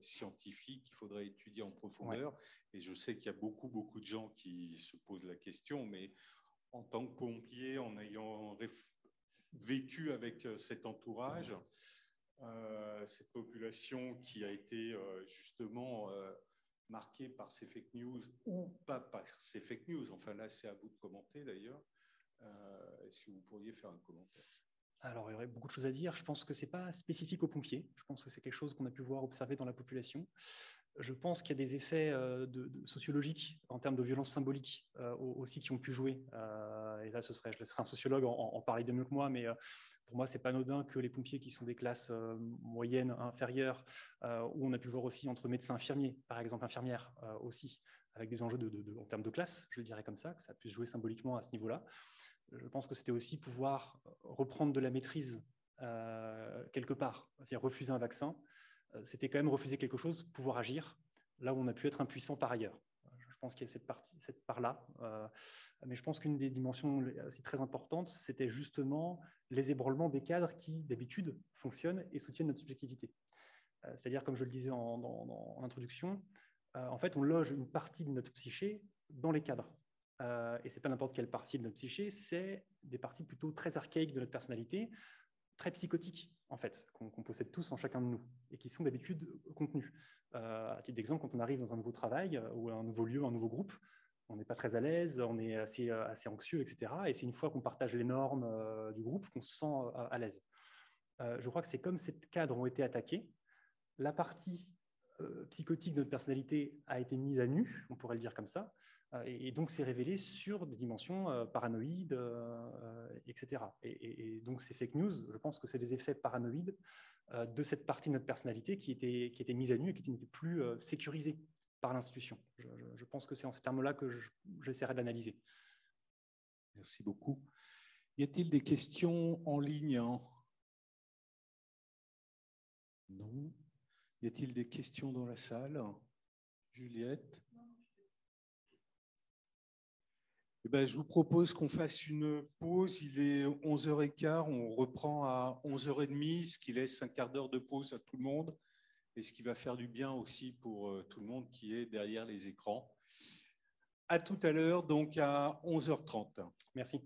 scientifique qu'il faudrait étudier en profondeur. Ouais. Et je sais qu'il y a beaucoup de gens qui se posent la question, mais en tant que pompier, en ayant vécu avec cet entourage, cette population qui a été justement marquée par ces fake news ou pas par ces fake news, enfin là c'est à vous de commenter d'ailleurs, est-ce que vous pourriez faire un commentaire? Alors il y aurait beaucoup de choses à dire, je pense que ce n'est pas spécifique aux pompiers, je pense que c'est quelque chose qu'on a pu voir, observer dans la population. Je pense qu'il y a des effets sociologiques en termes de violence symbolique aussi qui ont pu jouer. Et là, je laisserai un sociologue en parler de mieux que moi, mais pour moi, ce n'est pas anodin que les pompiers qui sont des classes moyennes, inférieures, où on a pu voir aussi entre médecins infirmiers, par exemple infirmières aussi, avec des enjeux en termes de classe, je le dirais comme ça, que ça puisse jouer symboliquement à ce niveau-là. Je pense que c'était aussi pouvoir reprendre de la maîtrise quelque part, c'est-à-dire refuser un vaccin. C'était quand même refuser quelque chose, pouvoir agir, là où on a pu être impuissant par ailleurs. Je pense qu'il y a cette part-là. Mais je pense qu'une des dimensions aussi très importantes, c'était justement les ébranlements des cadres qui, d'habitude, fonctionnent et soutiennent notre subjectivité. C'est-à-dire, comme je le disais en introduction, en fait, on loge une partie de notre psyché dans les cadres. Et ce n'est pas n'importe quelle partie de notre psyché, c'est des parties plutôt très archaïques de notre personnalité, très psychotiques, en fait, qu'on possède tous en chacun de nous, et qui sont d'habitude contenues. À titre d'exemple, quand on arrive dans un nouveau travail, ou un nouveau lieu, un nouveau groupe, on n'est pas très à l'aise, on est assez anxieux, etc. Et c'est une fois qu'on partage les normes du groupe qu'on se sent à l'aise. Je crois que c'est comme ces cadres ont été attaqués, la partie psychotique de notre personnalité a été mise à nu, on pourrait le dire comme ça, et donc s'est révélée sur des dimensions paranoïdes, etc. Et donc ces fake news, je pense que c'est des effets paranoïdes de cette partie de notre personnalité qui était mise à nu et qui n'était plus sécurisée par l'institution. Je pense que c'est en ces termes-là que j'essaierai de l'analyser. Merci beaucoup. Y a-t-il des questions en ligne? Non. Y a-t-il des questions dans la salle? Juliette? Eh ben, je vous propose qu'on fasse une pause. Il est 11h15, on reprend à 11h30, ce qui laisse un quart d'heure de pause à tout le monde et ce qui va faire du bien aussi pour tout le monde qui est derrière les écrans. À tout à l'heure, donc à 11h30. Merci.